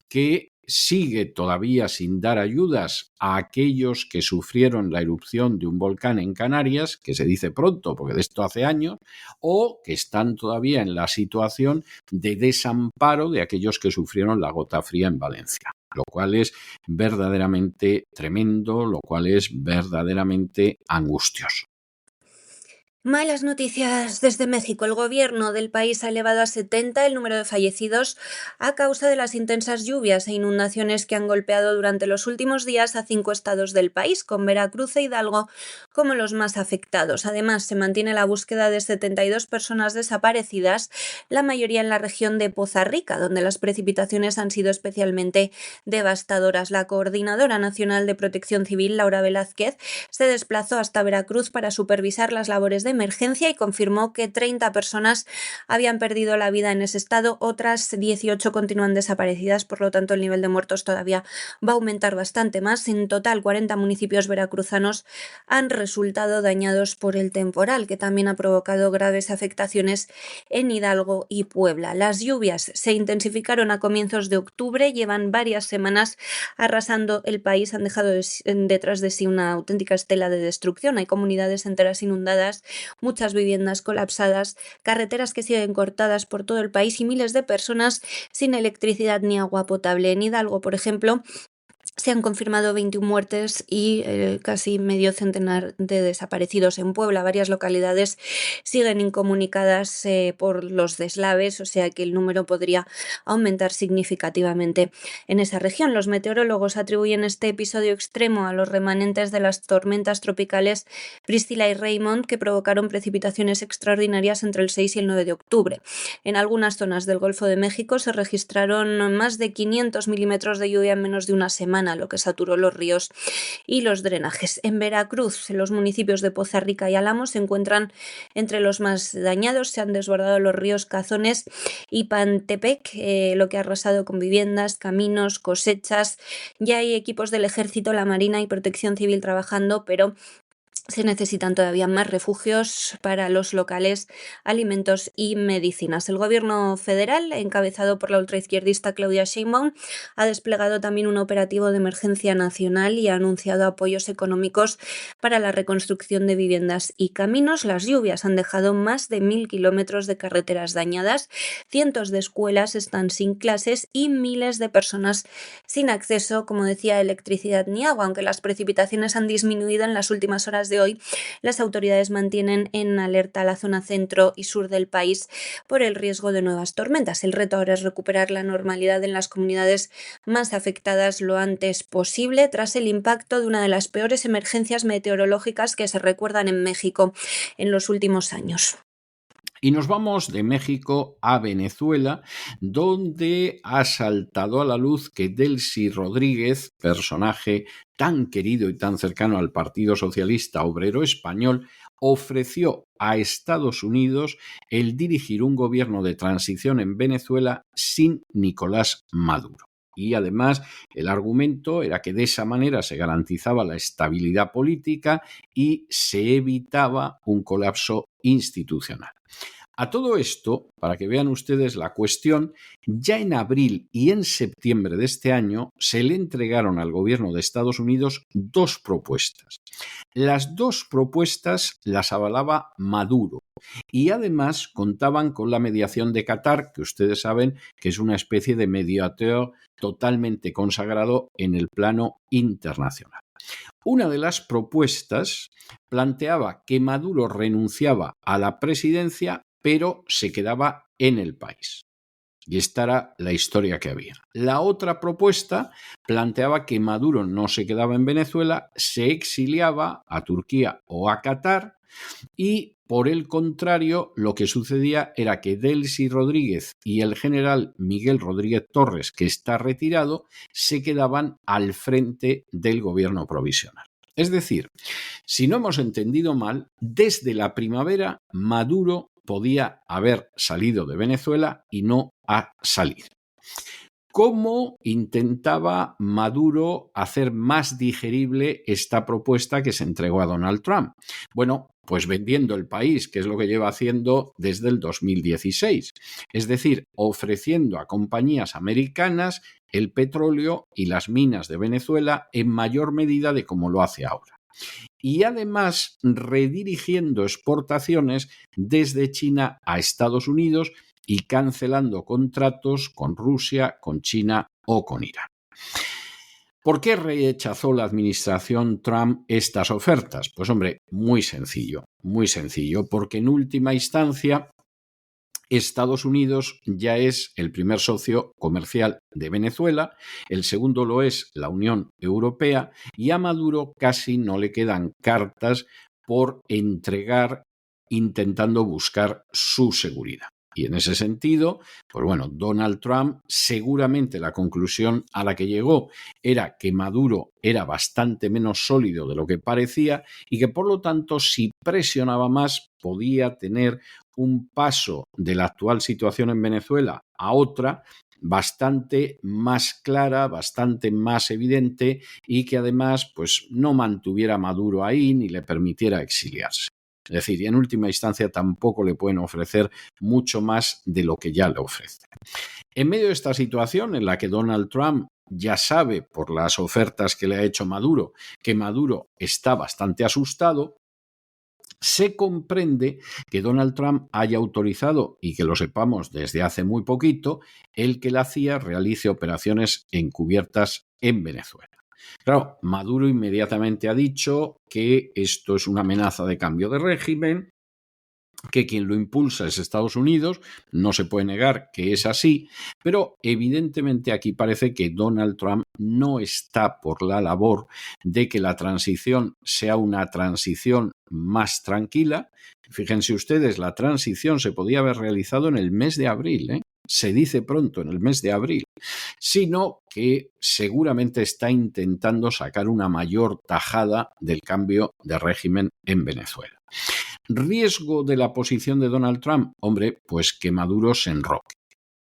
que sigue todavía sin dar ayudas a aquellos que sufrieron la erupción de un volcán en Canarias, que se dice pronto porque de esto hace años, o que están todavía en la situación de desamparo de aquellos que sufrieron la gota fría en Valencia, lo cual es verdaderamente tremendo, lo cual es verdaderamente angustioso. Malas noticias desde México. El gobierno del país ha elevado a 70 el número de fallecidos a causa de las intensas lluvias e inundaciones que han golpeado durante los últimos días a 5 estados del país, con Veracruz e Hidalgo como los más afectados. Además, se mantiene la búsqueda de 72 personas desaparecidas, la mayoría en la región de Poza Rica, donde las precipitaciones han sido especialmente devastadoras. La Coordinadora Nacional de Protección Civil, Laura Velázquez, se desplazó hasta Veracruz para supervisar las labores de emergencia y confirmó que 30 personas habían perdido la vida en ese estado, otras 18 continúan desaparecidas, por lo tanto el nivel de muertos todavía va a aumentar bastante más. En total, 40 municipios veracruzanos han resultado dañados por el temporal, que también ha provocado graves afectaciones en Hidalgo y Puebla. Las lluvias se intensificaron a comienzos de octubre, llevan varias semanas arrasando el país, han dejado detrás de sí una auténtica estela de destrucción. Hay comunidades enteras inundadas, muchas viviendas colapsadas, carreteras que siguen cortadas por todo el país y miles de personas sin electricidad ni agua potable. En Hidalgo, por ejemplo, se han confirmado 21 muertes y casi medio centenar de desaparecidos. En Puebla, varias localidades siguen incomunicadas por los deslaves, o sea que el número podría aumentar significativamente en esa región. Los meteorólogos atribuyen este episodio extremo a los remanentes de las tormentas tropicales Priscilla y Raymond, que provocaron precipitaciones extraordinarias entre el 6 y el 9 de octubre. En algunas zonas del Golfo de México se registraron más de 500 milímetros de lluvia en menos de una semana, lo que saturó los ríos y los drenajes. En Veracruz, los municipios de Poza Rica y Álamo se encuentran entre los más dañados. Se han desbordado los ríos Cazones y Pantepec, lo que ha arrasado con viviendas, caminos, cosechas. Ya hay equipos del Ejército, la Marina y Protección Civil trabajando, pero Se necesitan todavía más refugios para los locales, alimentos y medicinas. El gobierno federal, encabezado por la ultraizquierdista Claudia Sheinbaum, ha desplegado también un operativo de emergencia nacional y ha anunciado apoyos económicos para la reconstrucción de viviendas y caminos. Las lluvias han dejado más de 1.000 kilómetros de carreteras dañadas, cientos de escuelas están sin clases y miles de personas sin acceso, como decía, a electricidad ni agua. Aunque las precipitaciones han disminuido en las últimas horas de hoy, las autoridades mantienen en alerta la zona centro y sur del país por el riesgo de nuevas tormentas. El reto ahora es recuperar la normalidad en las comunidades más afectadas lo antes posible, tras el impacto de una de las peores emergencias meteorológicas que se recuerdan en México en los últimos años. Y nos vamos de México a Venezuela, donde ha saltado a la luz que Delcy Rodríguez, personaje tan querido y tan cercano al Partido Socialista Obrero Español, ofreció a Estados Unidos el dirigir un gobierno de transición en Venezuela sin Nicolás Maduro. Y además el argumento era que de esa manera se garantizaba la estabilidad política y se evitaba un colapso institucional. A todo esto, para que vean ustedes la cuestión, ya en abril y en septiembre de este año se le entregaron al gobierno de Estados Unidos 2 propuestas. Las 2 propuestas las avalaba Maduro y además contaban con la mediación de Qatar, que ustedes saben que es una especie de mediador totalmente consagrado en el plano internacional. Una de las propuestas planteaba que Maduro renunciaba a la presidencia, pero se quedaba en el país. Y esta era la historia que había. La otra propuesta planteaba que Maduro no se quedaba en Venezuela, se exiliaba a Turquía o a Qatar y, por el contrario, lo que sucedía era que Delcy Rodríguez y el general Miguel Rodríguez Torres, que está retirado, se quedaban al frente del gobierno provisional. Es decir, si no hemos entendido mal, desde la primavera Maduro podía haber salido de Venezuela y no ha salido. ¿Cómo intentaba Maduro hacer más digerible esta propuesta que se entregó a Donald Trump? Bueno, pues vendiendo el país, que es lo que lleva haciendo desde el 2016. Es decir, ofreciendo a compañías americanas el petróleo y las minas de Venezuela en mayor medida de como lo hace ahora. Y además redirigiendo exportaciones desde China a Estados Unidos y cancelando contratos con Rusia, con China o con Irán. ¿Por qué rechazó la administración Trump estas ofertas? Pues hombre, muy sencillo, porque en última instancia Estados Unidos ya es el primer socio comercial de Venezuela, el segundo lo es la Unión Europea y a Maduro casi no le quedan cartas por entregar intentando buscar su seguridad. Y en ese sentido, pues bueno, Donald Trump seguramente la conclusión a la que llegó era que Maduro era bastante menos sólido de lo que parecía y que por lo tanto si presionaba más podía tener un paso de la actual situación en Venezuela a otra bastante más clara, bastante más evidente y que además pues no mantuviera a Maduro ahí ni le permitiera exiliarse. Es decir, y en última instancia tampoco le pueden ofrecer mucho más de lo que ya le ofrecen. En medio de esta situación en la que Donald Trump ya sabe por las ofertas que le ha hecho Maduro que Maduro está bastante asustado, se comprende que Donald Trump haya autorizado, y que lo sepamos desde hace muy poquito, el que la CIA realice operaciones encubiertas en Venezuela. Claro, Maduro inmediatamente ha dicho que esto es una amenaza de cambio de régimen, que quien lo impulsa es Estados Unidos, no se puede negar que es así, pero evidentemente aquí parece que Donald Trump no está por la labor de que la transición sea una transición más tranquila. Fíjense ustedes, la transición se podía haber realizado en el mes de abril, se dice pronto, en el mes de abril, sino que seguramente está intentando sacar una mayor tajada del cambio de régimen en Venezuela. ¿Riesgo de la posición de Donald Trump? Hombre, pues que Maduro se enroque.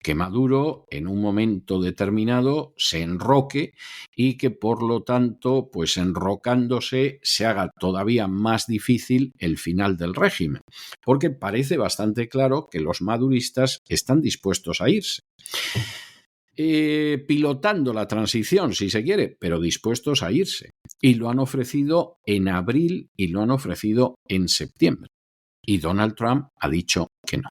que Maduro en un momento determinado se enroque y que por lo tanto, pues enrocándose se haga todavía más difícil el final del régimen, porque parece bastante claro que los maduristas están dispuestos a irse. Pilotando la transición, si se quiere, pero dispuestos a irse. Y lo han ofrecido en abril y lo han ofrecido en septiembre. Y Donald Trump ha dicho que no.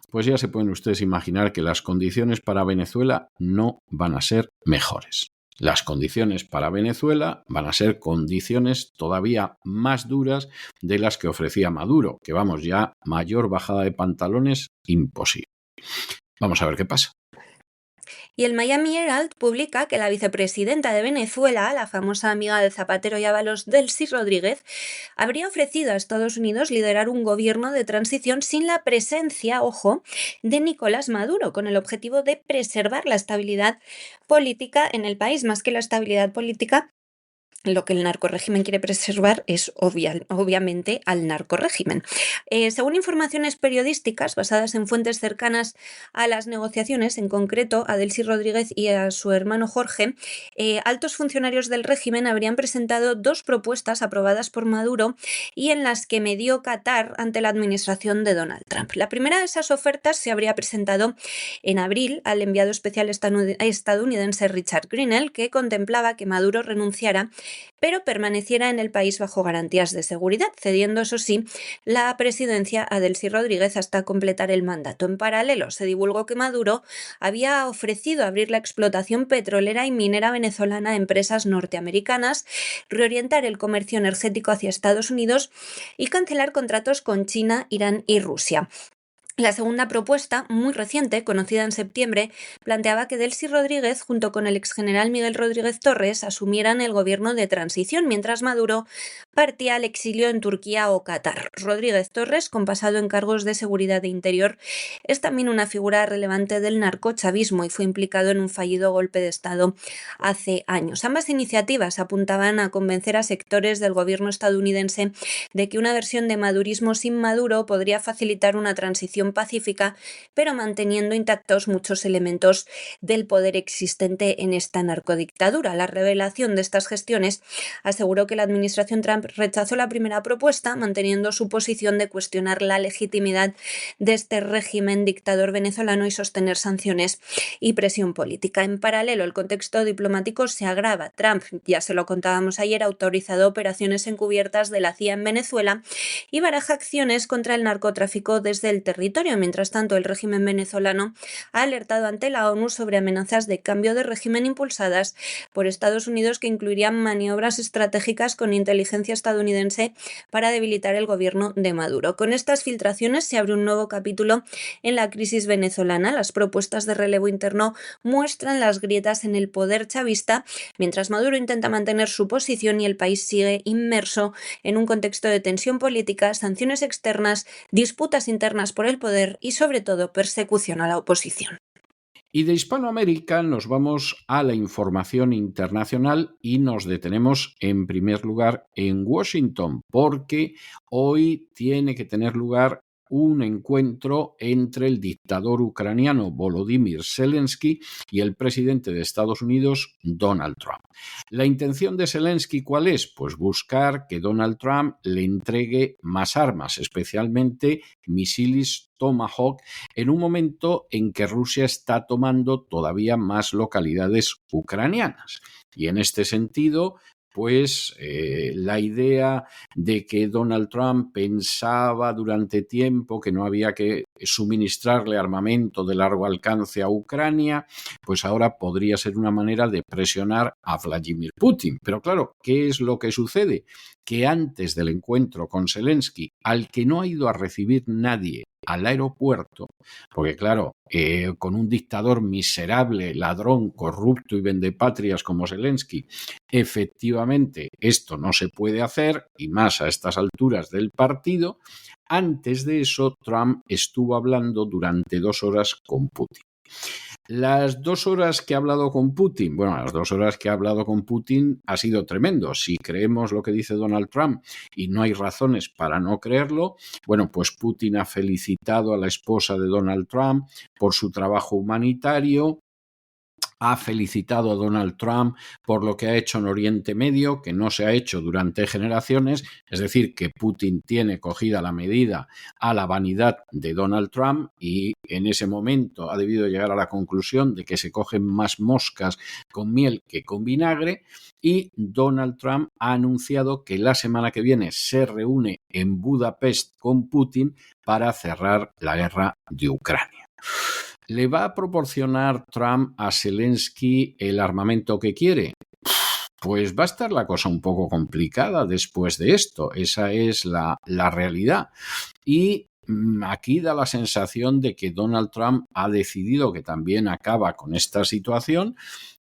Pues ya se pueden ustedes imaginar que las condiciones para Venezuela no van a ser mejores. Las condiciones para Venezuela van a ser condiciones todavía más duras de las que ofrecía Maduro, que vamos, ya mayor bajada de pantalones imposible. Vamos a ver qué pasa. Y el Miami Herald publica que la vicepresidenta de Venezuela, la famosa amiga de Zapatero y Ábalos, Delcy Rodríguez, habría ofrecido a Estados Unidos liderar un gobierno de transición sin la presencia, ojo, de Nicolás Maduro, con el objetivo de preservar la estabilidad política en el país, más que la estabilidad política. Lo que el narcorrégimen quiere preservar es obviamente al narcorrégimen. Según informaciones periodísticas basadas en fuentes cercanas a las negociaciones, en concreto a Delcy Rodríguez y a su hermano Jorge, altos funcionarios del régimen habrían presentado 2 propuestas aprobadas por Maduro y en las que medió Qatar ante la administración de Donald Trump. La primera de esas ofertas se habría presentado en abril al enviado especial estadounidense Richard Grenell, que contemplaba que Maduro renunciara pero permaneciera en el país bajo garantías de seguridad, cediendo, eso sí, la presidencia a Delcy Rodríguez hasta completar el mandato. En paralelo, se divulgó que Maduro había ofrecido abrir la explotación petrolera y minera venezolana a empresas norteamericanas, reorientar el comercio energético hacia Estados Unidos y cancelar contratos con China, Irán y Rusia. La segunda propuesta, muy reciente, conocida en septiembre, planteaba que Delcy Rodríguez, junto con el exgeneral Miguel Rodríguez Torres, asumieran el gobierno de transición, mientras Maduro partía al exilio en Turquía o Qatar. Rodríguez Torres, con pasado en cargos de seguridad e interior, es también una figura relevante del narcochavismo y fue implicado en un fallido golpe de Estado hace años. Ambas iniciativas apuntaban a convencer a sectores del gobierno estadounidense de que una versión de madurismo sin Maduro podría facilitar una transición pacífica, pero manteniendo intactos muchos elementos del poder existente en esta narcodictadura. La revelación de estas gestiones aseguró que la administración Trump rechazó la primera propuesta, manteniendo su posición de cuestionar la legitimidad de este régimen dictador venezolano y sostener sanciones y presión política. En paralelo, el contexto diplomático se agrava. Trump, ya se lo contábamos ayer, ha autorizado operaciones encubiertas de la CIA en Venezuela y baraja acciones contra el narcotráfico desde el territorio. Mientras tanto, el régimen venezolano ha alertado ante la ONU sobre amenazas de cambio de régimen impulsadas por Estados Unidos que incluirían maniobras estratégicas con inteligencia estadounidense para debilitar el gobierno de Maduro. Con estas filtraciones se abre un nuevo capítulo en la crisis venezolana. Las propuestas de relevo interno muestran las grietas en el poder chavista, mientras Maduro intenta mantener su posición y el país sigue inmerso en un contexto de tensión política, sanciones externas, disputas internas por el poder y, sobre todo, persecución a la oposición. Y de Hispanoamérica nos vamos a la información internacional y nos detenemos en primer lugar en Washington, porque hoy tiene que tener lugar un encuentro entre el dictador ucraniano Volodymyr Zelensky y el presidente de Estados Unidos, Donald Trump. ¿La intención de Zelensky cuál es? Pues buscar que Donald Trump le entregue más armas, especialmente misiles Tomahawk, en un momento en que Rusia está tomando todavía más localidades ucranianas. Y en este sentido, pues la idea de que Donald Trump pensaba durante tiempo que no había que suministrarle armamento de largo alcance a Ucrania, pues ahora podría ser una manera de presionar a Vladimir Putin. Pero claro, ¿qué es lo que sucede? Que antes del encuentro con Zelensky, al que no ha ido a recibir nadie al aeropuerto, porque claro, con un dictador miserable, ladrón, corrupto y vendepatrias como Zelensky, efectivamente esto no se puede hacer, y más a estas alturas del partido. Antes de eso, Trump estuvo hablando durante 2 horas con Putin. Las 2 horas que ha hablado con Putin, las 2 horas que ha hablado con Putin ha sido tremendo. Si creemos lo que dice Donald Trump y no hay razones para no creerlo, pues Putin ha felicitado a la esposa de Donald Trump por su trabajo humanitario. Ha felicitado a Donald Trump por lo que ha hecho en Oriente Medio, que no se ha hecho durante generaciones, es decir, que Putin tiene cogida la medida a la vanidad de Donald Trump y en ese momento ha debido llegar a la conclusión de que se cogen más moscas con miel que con vinagre, y Donald Trump ha anunciado que la semana que viene se reúne en Budapest con Putin para cerrar la guerra de Ucrania. ¿Le va a proporcionar Trump a Zelensky el armamento que quiere? Pues va a estar la cosa un poco complicada después de esto. Esa es la realidad. Y aquí da la sensación de que Donald Trump ha decidido que también acaba con esta situación,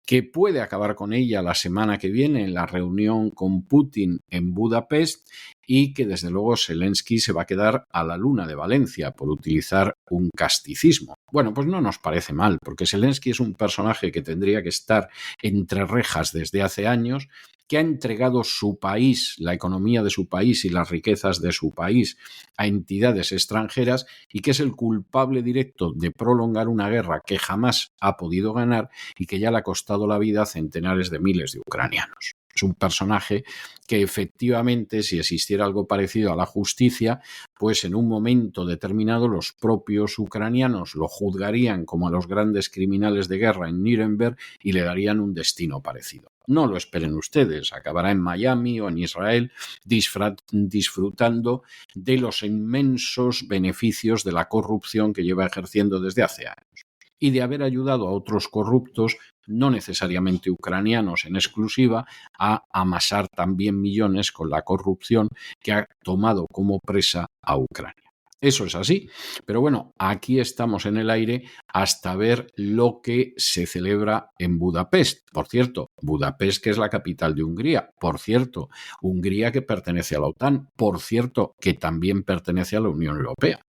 que puede acabar con ella la semana que viene en la reunión con Putin en Budapest, y que desde luego Zelensky se va a quedar a la luna de Valencia, por utilizar un casticismo. Pues no nos parece mal, porque Zelensky es un personaje que tendría que estar entre rejas desde hace años, que ha entregado su país, la economía de su país y las riquezas de su país a entidades extranjeras, y que es el culpable directo de prolongar una guerra que jamás ha podido ganar y que ya le ha costado la vida a centenares de miles de ucranianos. Es un personaje que efectivamente, si existiera algo parecido a la justicia, pues en un momento determinado los propios ucranianos lo juzgarían como a los grandes criminales de guerra en Nuremberg y le darían un destino parecido. No lo esperen ustedes, acabará en Miami o en Israel disfrutando de los inmensos beneficios de la corrupción que lleva ejerciendo desde hace años y de haber ayudado a otros corruptos, no necesariamente ucranianos en exclusiva, a amasar también millones con la corrupción que ha tomado como presa a Ucrania. Eso es así, pero aquí estamos en el aire hasta ver lo que se celebra en Budapest. Por cierto, Budapest, que es la capital de Hungría. Por cierto, Hungría, que pertenece a la OTAN. Por cierto, que también pertenece a la Unión Europea.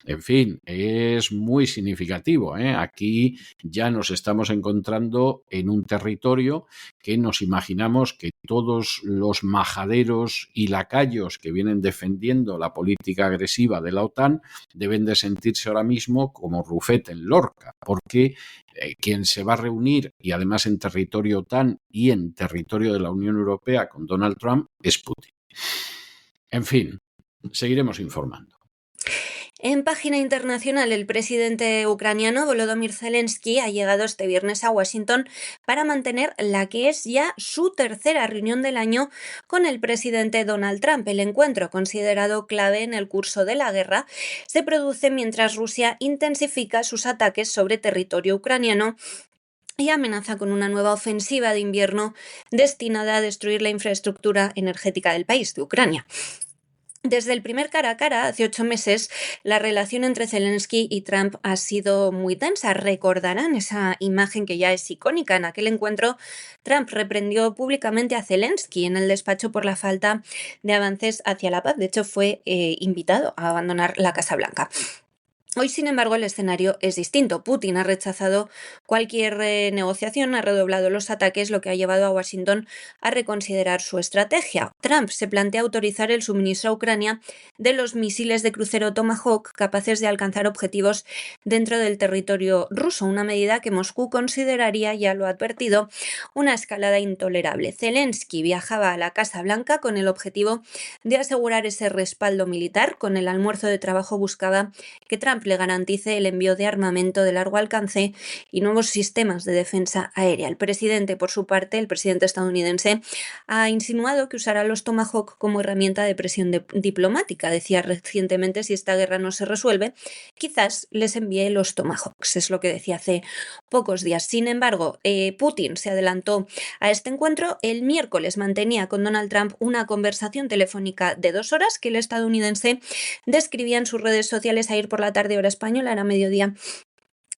En fin, es muy significativo, Aquí ya nos estamos encontrando en un territorio que nos imaginamos que todos los majaderos y lacayos que vienen defendiendo la política agresiva de la OTAN deben de sentirse ahora mismo como Rufete en Lorca, porque quien se va a reunir, y además en territorio OTAN y en territorio de la Unión Europea, con Donald Trump, es Putin. En fin, seguiremos informando. En página internacional, el presidente ucraniano Volodymyr Zelensky ha llegado este viernes a Washington para mantener la que es ya su tercera reunión del año con el presidente Donald Trump. El encuentro, considerado clave en el curso de la guerra, se produce mientras Rusia intensifica sus ataques sobre territorio ucraniano y amenaza con una nueva ofensiva de invierno destinada a destruir la infraestructura energética del país, de Ucrania. Desde el primer cara a cara, hace 8 meses, la relación entre Zelensky y Trump ha sido muy tensa. Recordarán esa imagen que ya es icónica. En aquel encuentro, Trump reprendió públicamente a Zelensky en el despacho por la falta de avances hacia la paz. De hecho, fue invitado a abandonar la Casa Blanca. Hoy, sin embargo, el escenario es distinto. Putin ha rechazado cualquier negociación, ha redoblado los ataques, lo que ha llevado a Washington a reconsiderar su estrategia. Trump se plantea autorizar el suministro a Ucrania de los misiles de crucero Tomahawk capaces de alcanzar objetivos dentro del territorio ruso, una medida que Moscú consideraría, ya lo ha advertido, una escalada intolerable. Zelensky viajaba a la Casa Blanca con el objetivo de asegurar ese respaldo militar. Con el almuerzo de trabajo buscaba que Trump le garantice el envío de armamento de largo alcance y nuevos sistemas de defensa aérea. El presidente, por su parte, el presidente estadounidense, ha insinuado que usará los Tomahawk como herramienta de presión diplomática. Decía recientemente, si esta guerra no se resuelve, quizás les envíe los Tomahawks. Es lo que decía hace pocos días. Sin embargo, Putin se adelantó a este encuentro. El miércoles mantenía con Donald Trump una conversación telefónica de 2 horas que el estadounidense describía en sus redes sociales ayer por la tarde, hora española, era mediodía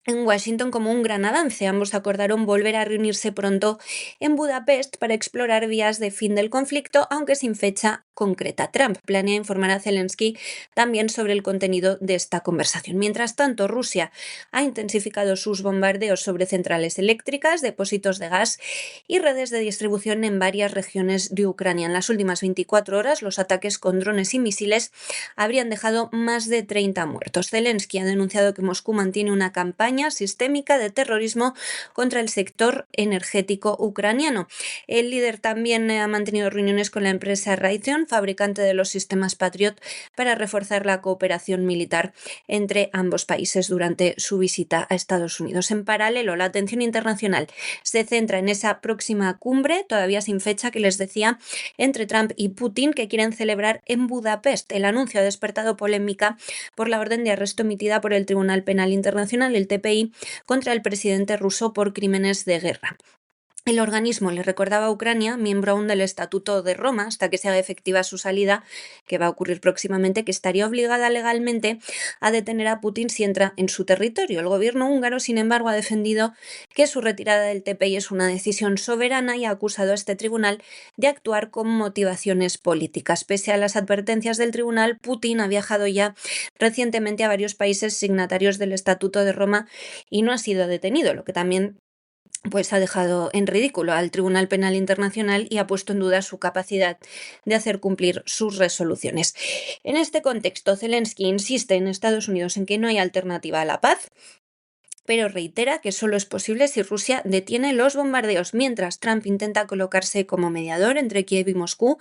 en Washington como un gran avance. Ambos acordaron volver a reunirse pronto en Budapest para explorar vías de fin del conflicto, aunque sin fecha concreta. Trump planea informar a Zelensky también sobre el contenido de esta conversación. Mientras tanto, Rusia ha intensificado sus bombardeos sobre centrales eléctricas, depósitos de gas y redes de distribución en varias regiones de Ucrania. En las últimas 24 horas, los ataques con drones y misiles habrían dejado más de 30 muertos. Zelensky ha denunciado que Moscú mantiene una campaña sistémica de terrorismo contra el sector energético ucraniano. El líder también ha mantenido reuniones con la empresa Raytheon, fabricante de los sistemas Patriot, para reforzar la cooperación militar entre ambos países durante su visita a Estados Unidos. En paralelo, la atención internacional se centra en esa próxima cumbre, todavía sin fecha, que les decía, entre Trump y Putin, que quieren celebrar en Budapest. El anuncio ha despertado polémica por la orden de arresto emitida por el Tribunal Penal Internacional, el TPI, contra el presidente ruso por crímenes de guerra. El organismo le recordaba a Ucrania, miembro aún del Estatuto de Roma, hasta que se haga efectiva su salida, que va a ocurrir próximamente, que estaría obligada legalmente a detener a Putin si entra en su territorio. El gobierno húngaro, sin embargo, ha defendido que su retirada del TPI es una decisión soberana y ha acusado a este tribunal de actuar con motivaciones políticas. Pese a las advertencias del tribunal, Putin ha viajado ya recientemente a varios países signatarios del Estatuto de Roma y no ha sido detenido, lo que también ha dejado en ridículo al Tribunal Penal Internacional y ha puesto en duda su capacidad de hacer cumplir sus resoluciones. En este contexto, Zelensky insiste en Estados Unidos en que no hay alternativa a la paz, pero reitera que solo es posible si Rusia detiene los bombardeos, mientras Trump intenta colocarse como mediador entre Kiev y Moscú,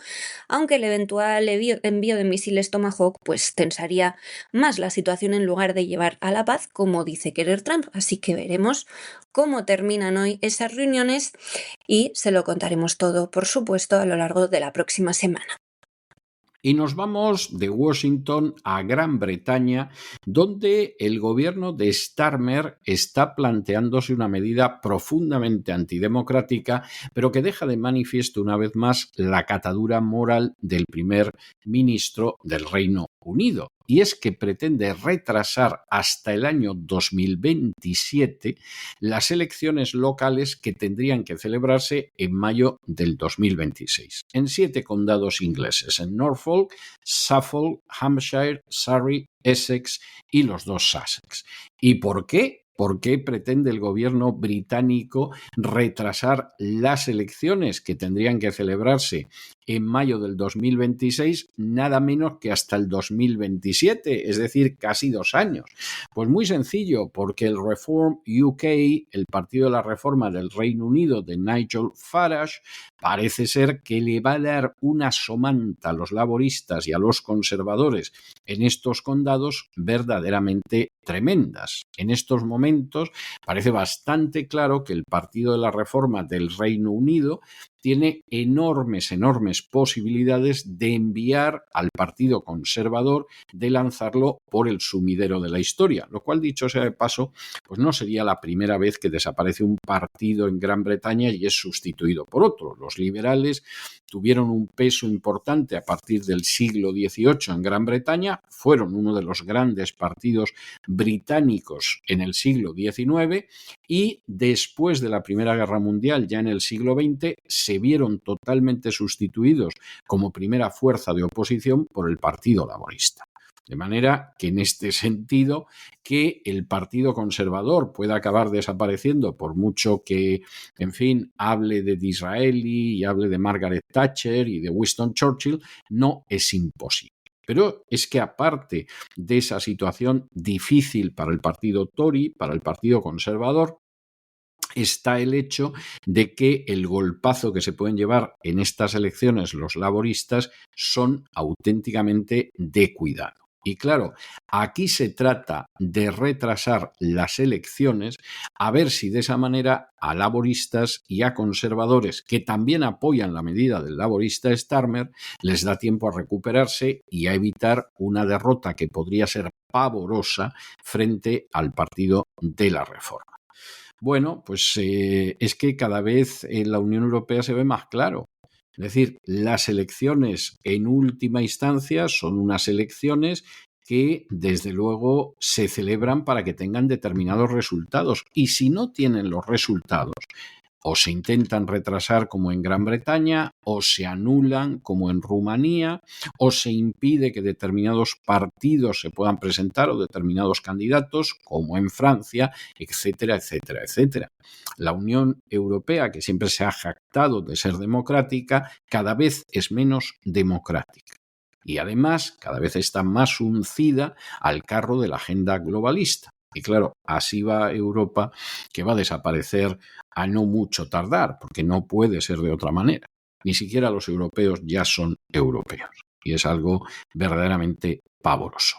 aunque el eventual envío de misiles Tomahawk tensaría más la situación en lugar de llevar a la paz, como dice querer Trump. Así que veremos cómo terminan hoy esas reuniones y se lo contaremos todo, por supuesto, a lo largo de la próxima semana. Y nos vamos de Washington a Gran Bretaña, donde el gobierno de Starmer está planteándose una medida profundamente antidemocrática, pero que deja de manifiesto una vez más la catadura moral del primer ministro del Reino Unido. Y es que pretende retrasar hasta el año 2027 las elecciones locales que tendrían que celebrarse en mayo del 2026, en 7 condados ingleses, en Norfolk, Suffolk, Hampshire, Surrey, Essex y los 2 Sussex. ¿Y por qué? ¿Por qué pretende el gobierno británico retrasar las elecciones que tendrían que celebrarse en mayo del 2026, nada menos que hasta el 2027, es decir, casi 2 años? Pues muy sencillo, porque el Reform UK, el Partido de la Reforma del Reino Unido de Nigel Farage, parece ser que le va a dar una somanta a los laboristas y a los conservadores en estos condados verdaderamente tremendas. En estos momentos parece bastante claro que el Partido de la Reforma del Reino Unido tiene enormes posibilidades de enviar al Partido Conservador, de lanzarlo por el sumidero de la historia, lo cual, dicho sea de paso, pues no sería la primera vez que desaparece un partido en Gran Bretaña y es sustituido por otro. Los liberales tuvieron un peso importante a partir del siglo XVIII en Gran Bretaña, fueron uno de los grandes partidos británicos en el siglo XIX y después de la Primera Guerra Mundial, ya en el siglo XX, se vieron totalmente sustituidos como primera fuerza de oposición por el Partido Laborista. De manera que en este sentido, que el Partido Conservador pueda acabar desapareciendo por mucho que, en fin, hable de Disraeli y hable de Margaret Thatcher y de Winston Churchill, no es imposible. Pero es que aparte de esa situación difícil para el partido Tory, para el Partido Conservador, está el hecho de que el golpazo que se pueden llevar en estas elecciones los laboristas son auténticamente de cuidado. Y claro, aquí se trata de retrasar las elecciones a ver si de esa manera a laboristas y a conservadores que también apoyan la medida del laborista Starmer les da tiempo a recuperarse y a evitar una derrota que podría ser pavorosa frente al Partido de la Reforma. Bueno, pues es que cada vez en la Unión Europea se ve más claro. Es decir, las elecciones en última instancia son unas elecciones que desde luego se celebran para que tengan determinados resultados. Y si no tienen los resultados, o se intentan retrasar como en Gran Bretaña, o se anulan como en Rumanía, o se impide que determinados partidos se puedan presentar o determinados candidatos como en Francia, etcétera, etcétera, etcétera. La Unión Europea, que siempre se ha jactado de ser democrática, cada vez es menos democrática. Y además cada vez está más uncida al carro de la agenda globalista. Y claro, así va Europa, que va a desaparecer a no mucho tardar, porque no puede ser de otra manera. Ni siquiera los europeos ya son europeos. Y es algo verdaderamente pavoroso.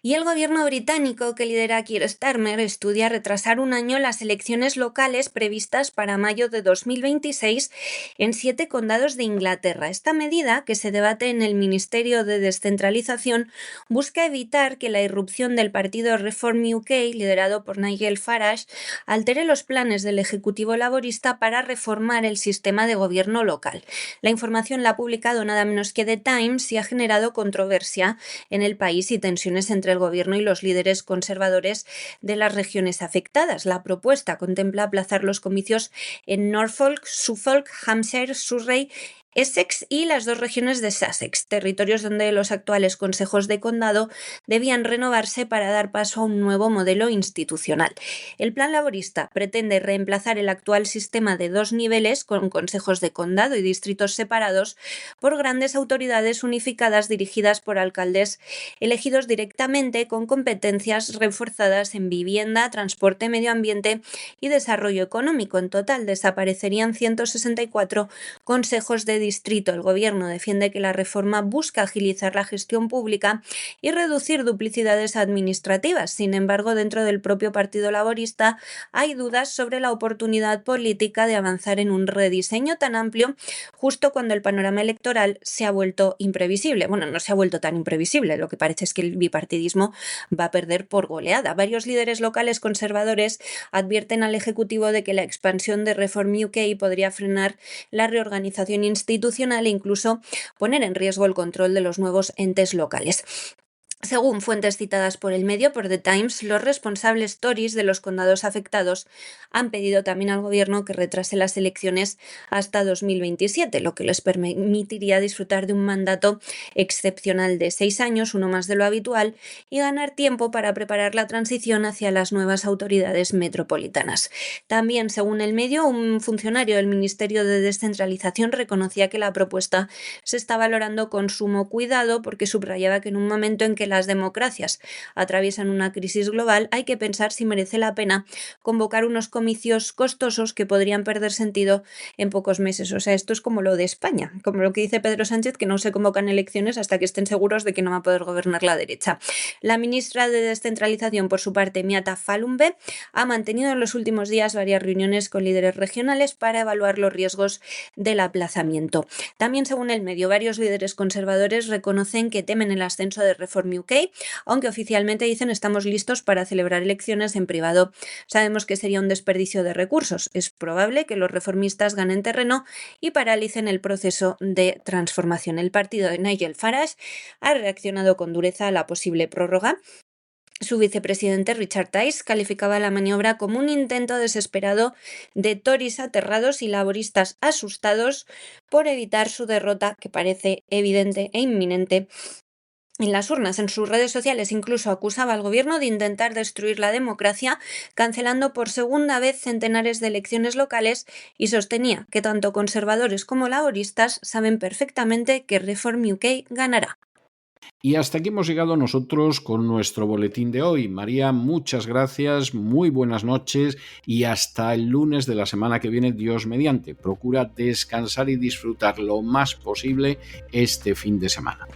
Y el gobierno británico que lidera Keir Starmer estudia retrasar un año las elecciones locales previstas para mayo de 2026 en 7 condados de Inglaterra. Esta medida, que se debate en el Ministerio de Descentralización, busca evitar que la irrupción del partido Reform UK, liderado por Nigel Farage, altere los planes del Ejecutivo Laborista para reformar el sistema de gobierno local. La información la ha publicado nada menos que The Times y ha generado controversia en el país y tensiones entre el gobierno y los líderes conservadores de las regiones afectadas. La propuesta contempla aplazar los comicios en Norfolk, Suffolk, Hampshire, Surrey, Essex y las 2 regiones de Sussex, territorios donde los actuales consejos de condado debían renovarse para dar paso a un nuevo modelo institucional. El plan laborista pretende reemplazar el actual sistema de 2 niveles, con consejos de condado y distritos separados, por grandes autoridades unificadas dirigidas por alcaldes elegidos directamente, con competencias reforzadas en vivienda, transporte, medio ambiente y desarrollo económico. En total desaparecerían 164 consejos de distrito. El gobierno defiende que la reforma busca agilizar la gestión pública y reducir duplicidades administrativas. Sin embargo, dentro del propio Partido Laborista hay dudas sobre la oportunidad política de avanzar en un rediseño tan amplio justo cuando el panorama electoral se ha vuelto imprevisible. Bueno, no se ha vuelto tan imprevisible, lo que parece es que el bipartidismo va a perder por goleada. Varios líderes locales conservadores advierten al Ejecutivo de que la expansión de Reform UK podría frenar la reorganización institucional e incluso poner en riesgo el control de los nuevos entes locales. Según fuentes citadas por el medio, por The Times, los responsables Tories de los condados afectados han pedido también al gobierno que retrase las elecciones hasta 2027, lo que les permitiría disfrutar de un mandato excepcional de 6 años, uno más de lo habitual, y ganar tiempo para preparar la transición hacia las nuevas autoridades metropolitanas. También, según el medio, un funcionario del Ministerio de Descentralización reconocía que la propuesta se está valorando con sumo cuidado, porque subrayaba que en un momento en que las democracias atraviesan una crisis global, hay que pensar si merece la pena convocar unos comicios costosos que podrían perder sentido en pocos meses. O sea, esto es como lo de España, como lo que dice Pedro Sánchez, que no se convocan elecciones hasta que estén seguros de que no va a poder gobernar la derecha. La ministra de Descentralización, por su parte, Miata Fahlumbe, ha mantenido en los últimos días varias reuniones con líderes regionales para evaluar los riesgos del aplazamiento. También, según el medio, varios líderes conservadores reconocen que temen el ascenso de Reform UK, aunque oficialmente dicen estamos listos para celebrar elecciones en privado. Sabemos que sería un desperdicio de recursos. Es probable que los reformistas ganen terreno y paralicen el proceso de transformación. El partido de Nigel Farage ha reaccionado con dureza a la posible prórroga. Su vicepresidente Richard Tice calificaba la maniobra como un intento desesperado de Tories aterrados y laboristas asustados por evitar su derrota, que parece evidente e inminente, en las urnas. En sus redes sociales incluso acusaba al gobierno de intentar destruir la democracia, cancelando por segunda vez centenares de elecciones locales, y sostenía que tanto conservadores como laboristas saben perfectamente que Reform UK ganará. Y hasta aquí hemos llegado nosotros con nuestro boletín de hoy. María, muchas gracias, muy buenas noches y hasta el lunes de la semana que viene, Dios mediante. Procura descansar y disfrutar lo más posible este fin de semana.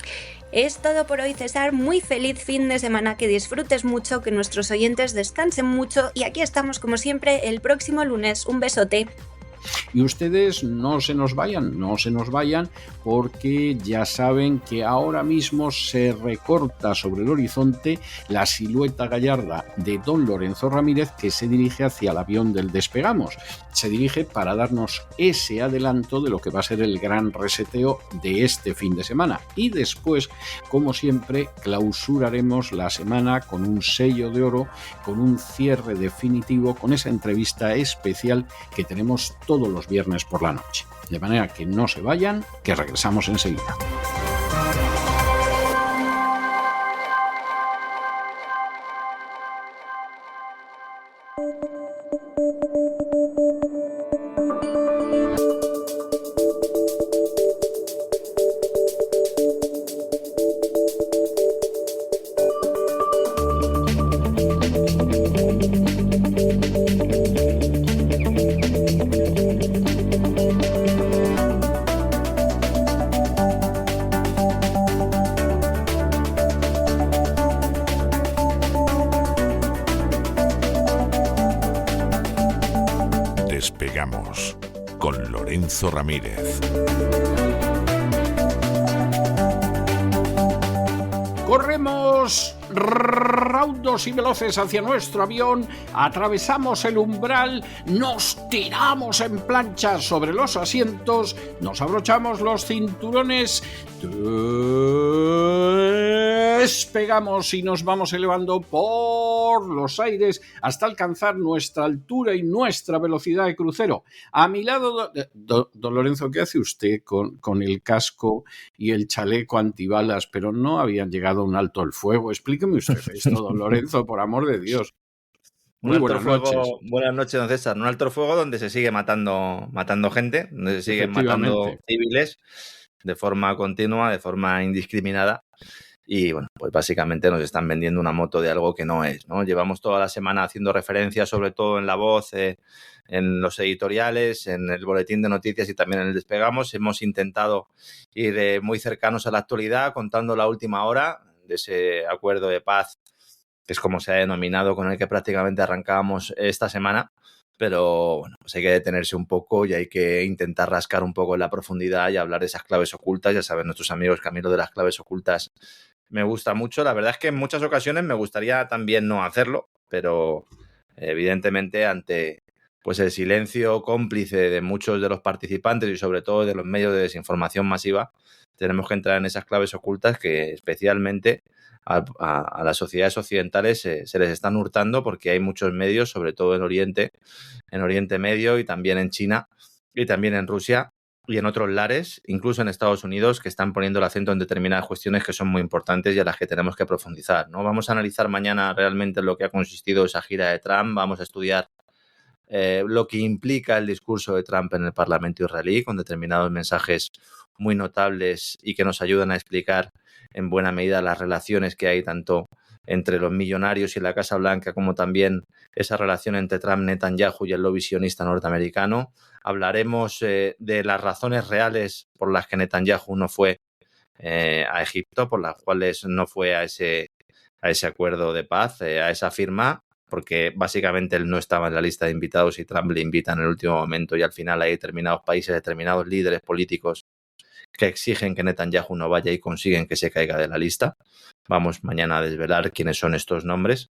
Es todo por hoy, César. Muy feliz fin de semana, que disfrutes mucho, que nuestros oyentes descansen mucho y aquí estamos como siempre el próximo lunes. Un besote. Y ustedes no se nos vayan, porque ya saben que ahora mismo se recorta sobre el horizonte la silueta gallarda de don Lorenzo Ramírez, que se dirige hacia el avión del Despegamos. Se dirige para darnos ese adelanto de lo que va a ser el gran reseteo de este fin de semana. Y después, como siempre, clausuraremos la semana con un sello de oro, con un cierre definitivo, con esa entrevista especial que tenemos todos los viernes por la noche. De manera que no se vayan, que regresamos enseguida. Despegamos con Lorenzo Ramírez. Corremos raudos y veloces hacia nuestro avión, atravesamos el umbral, nos tiramos en plancha sobre los asientos, nos abrochamos los cinturones, despegamos y nos vamos elevando por los aires hasta alcanzar nuestra altura y nuestra velocidad de crucero. A mi lado, don Lorenzo, ¿qué hace usted con el casco y el chaleco antibalas? Pero no habían llegado a un alto el fuego. Explíqueme usted esto, don Lorenzo, por amor de Dios. Muy buenas noches. Buenas noches, don César. Un alto fuego donde se sigue matando gente, donde se siguen matando civiles de forma continua, de forma indiscriminada. Y bueno, pues básicamente nos están vendiendo una moto de algo que no es, ¿no? Llevamos toda la semana haciendo referencias, sobre todo en La Voz, en los editoriales, en el boletín de noticias y también en el Despegamos. Hemos intentado ir muy cercanos a la actualidad, contando la última hora de ese acuerdo de paz, que es como se ha denominado, con el que prácticamente arrancábamos esta semana. Pero bueno, pues hay que detenerse un poco y hay que intentar rascar un poco en la profundidad y hablar de esas claves ocultas. Ya saben nuestros amigos que a mí lo de las claves ocultas me gusta mucho. La verdad es que en muchas ocasiones me gustaría también no hacerlo, pero evidentemente ante pues el silencio cómplice de muchos de los participantes y sobre todo de los medios de desinformación masiva, tenemos que entrar en esas claves ocultas que especialmente a las sociedades occidentales se les están hurtando, porque hay muchos medios, sobre todo en Oriente Medio y también en China y también en Rusia y en otros lares, incluso en Estados Unidos, que están poniendo el acento en determinadas cuestiones que son muy importantes y a las que tenemos que profundizar, ¿no? Vamos a analizar mañana realmente en lo que ha consistido esa gira de Trump. Vamos a estudiar lo que implica el discurso de Trump en el Parlamento israelí, con determinados mensajes muy notables y que nos ayudan a explicar en buena medida las relaciones que hay tanto entre los millonarios y la Casa Blanca, como también esa relación entre Trump, Netanyahu y el lobby sionista norteamericano. Hablaremos de las razones reales por las que Netanyahu no fue a Egipto, por las cuales no fue a ese acuerdo de paz, a esa firma, porque básicamente él no estaba en la lista de invitados y Trump le invita en el último momento, y al final hay determinados países, determinados líderes políticos que exigen que Netanyahu no vaya y consiguen que se caiga de la lista. Vamos mañana a desvelar quiénes son estos nombres.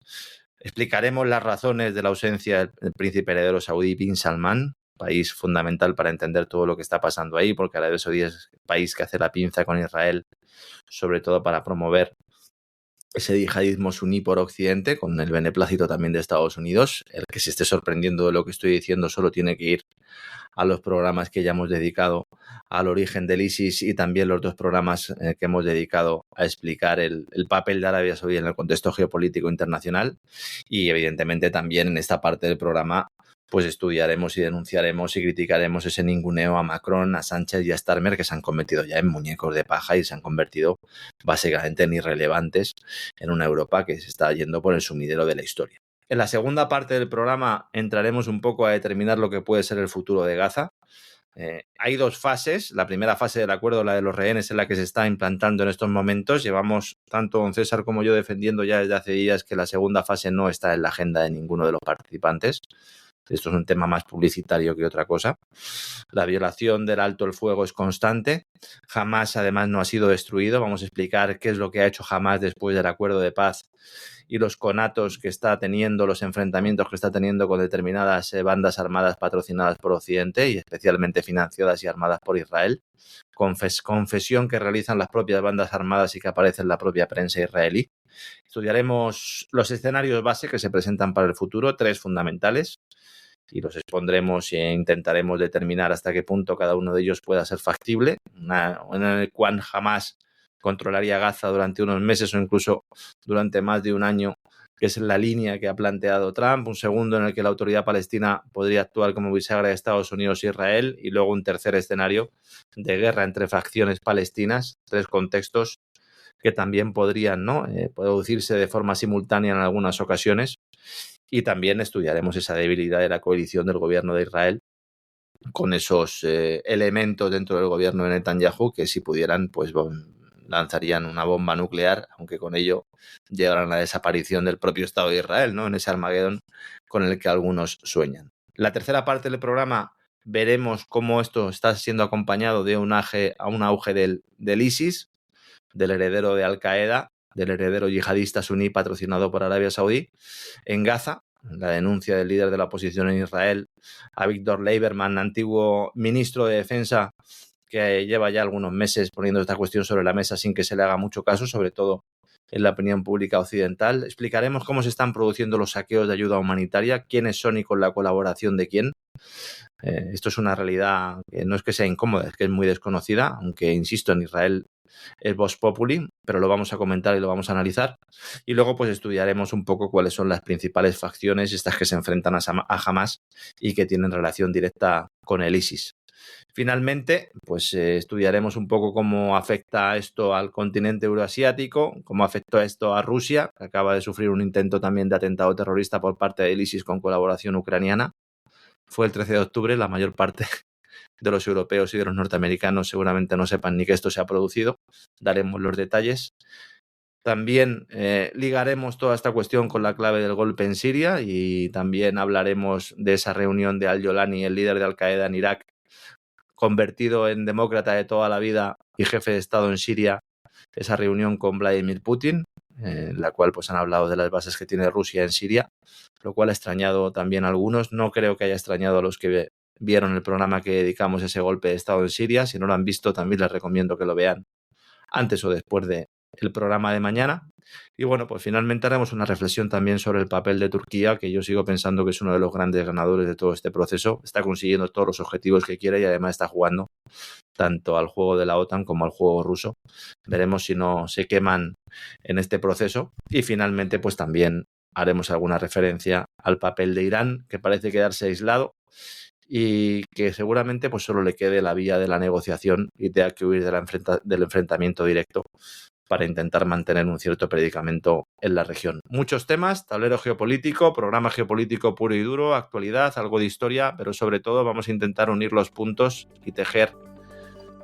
Explicaremos las razones de la ausencia del príncipe heredero saudí Bin Salman, país fundamental para entender todo lo que está pasando ahí, porque Arabia Saudí es el país que hace la pinza con Israel, sobre todo para promover ese yihadismo suní por Occidente, con el beneplácito también de Estados Unidos. El que se esté sorprendiendo de lo que estoy diciendo solo tiene que ir a los programas que ya hemos dedicado al origen del ISIS y también los dos programas que hemos dedicado a explicar el papel de Arabia Saudí en el contexto geopolítico internacional. Y evidentemente también en esta parte del programa pues estudiaremos y denunciaremos y criticaremos ese ninguneo a Macron, a Sánchez y a Starmer, que se han convertido ya en muñecos de paja y se han convertido básicamente en irrelevantes en una Europa que se está yendo por el sumidero de la historia. En la segunda parte del programa entraremos un poco a determinar lo que puede ser el futuro de Gaza. Hay dos fases. La primera fase del acuerdo, la de los rehenes, es la que se está implantando en estos momentos. Llevamos, tanto don César como yo, defendiendo ya desde hace días que la segunda fase no está en la agenda de ninguno de los participantes. Esto es un tema más publicitario que otra cosa. La violación del alto el fuego es constante. Hamás, además, no ha sido destruido. Vamos a explicar qué es lo que ha hecho Hamás después del acuerdo de paz y los conatos que está teniendo, los enfrentamientos que está teniendo con determinadas bandas armadas patrocinadas por Occidente y especialmente financiadas y armadas por Israel. Confesión que realizan las propias bandas armadas y que aparece en la propia prensa israelí. Estudiaremos los escenarios base que se presentan para el futuro, 3 fundamentales, y los expondremos e intentaremos determinar hasta qué punto cada uno de ellos pueda ser factible, en el cual Hamás controlaría Gaza durante unos meses o incluso durante más de un año, que es la línea que ha planteado Trump. Un segundo en el que la autoridad palestina podría actuar como bisagra de Estados Unidos e Israel, y luego un tercer escenario de guerra entre facciones palestinas, 3 contextos que también podrían, ¿no?, producirse de forma simultánea en algunas ocasiones. Y también estudiaremos esa debilidad de la coalición del gobierno de Israel con esos elementos dentro del gobierno de Netanyahu que, si pudieran, pues lanzarían una bomba nuclear, aunque con ello llegaran a la desaparición del propio Estado de Israel, ¿no?, en ese Armagedón con el que algunos sueñan. La tercera parte del programa veremos cómo esto está siendo acompañado de un auge del ISIS, del heredero de Al-Qaeda, del heredero yihadista suní patrocinado por Arabia Saudí, en Gaza. La denuncia del líder de la oposición en Israel, a Víctor Lieberman, antiguo ministro de Defensa, que lleva ya algunos meses poniendo esta cuestión sobre la mesa sin que se le haga mucho caso, sobre todo en la opinión pública occidental. Explicaremos cómo se están produciendo los saqueos de ayuda humanitaria, quiénes son y con la colaboración de quién. Esto es una realidad que no es que sea incómoda, es que es muy desconocida, aunque, insisto, en Israel es Vox Populi, pero lo vamos a comentar y lo vamos a analizar. Y luego pues estudiaremos un poco cuáles son las principales facciones, estas que se enfrentan a Hamás y que tienen relación directa con el ISIS. Finalmente, pues estudiaremos un poco cómo afecta esto al continente euroasiático, cómo afectó esto a Rusia, que acaba de sufrir un intento también de atentado terrorista por parte del ISIS con colaboración ucraniana. Fue el 13 de octubre, la mayor parte de los europeos y de los norteamericanos seguramente no sepan ni que esto se ha producido. Daremos los detalles. También ligaremos toda esta cuestión con la clave del golpe en Siria y también hablaremos de esa reunión de Al-Yolani, el líder de Al-Qaeda en Irak, convertido en demócrata de toda la vida y jefe de Estado en Siria, esa reunión con Vladimir Putin, en la cual pues han hablado de las bases que tiene Rusia en Siria, lo cual ha extrañado también a algunos. No creo que haya extrañado a los que vieron el programa que dedicamos a ese golpe de Estado en Siria. Si no lo han visto, también les recomiendo que lo vean antes o después del programa de mañana. Y bueno, pues finalmente haremos una reflexión también sobre el papel de Turquía, que yo sigo pensando que es uno de los grandes ganadores de todo este proceso. Está consiguiendo todos los objetivos que quiere y además está jugando tanto al juego de la OTAN como al juego ruso. Veremos si no se queman en este proceso. Y finalmente, pues también haremos alguna referencia al papel de Irán, que parece quedarse aislado y que seguramente pues solo le quede la vía de la negociación y tenga que huir del enfrentamiento directo para intentar mantener un cierto predicamento en la región. Muchos temas, tablero geopolítico, programa geopolítico puro y duro, actualidad, algo de historia, pero sobre todo vamos a intentar unir los puntos y tejer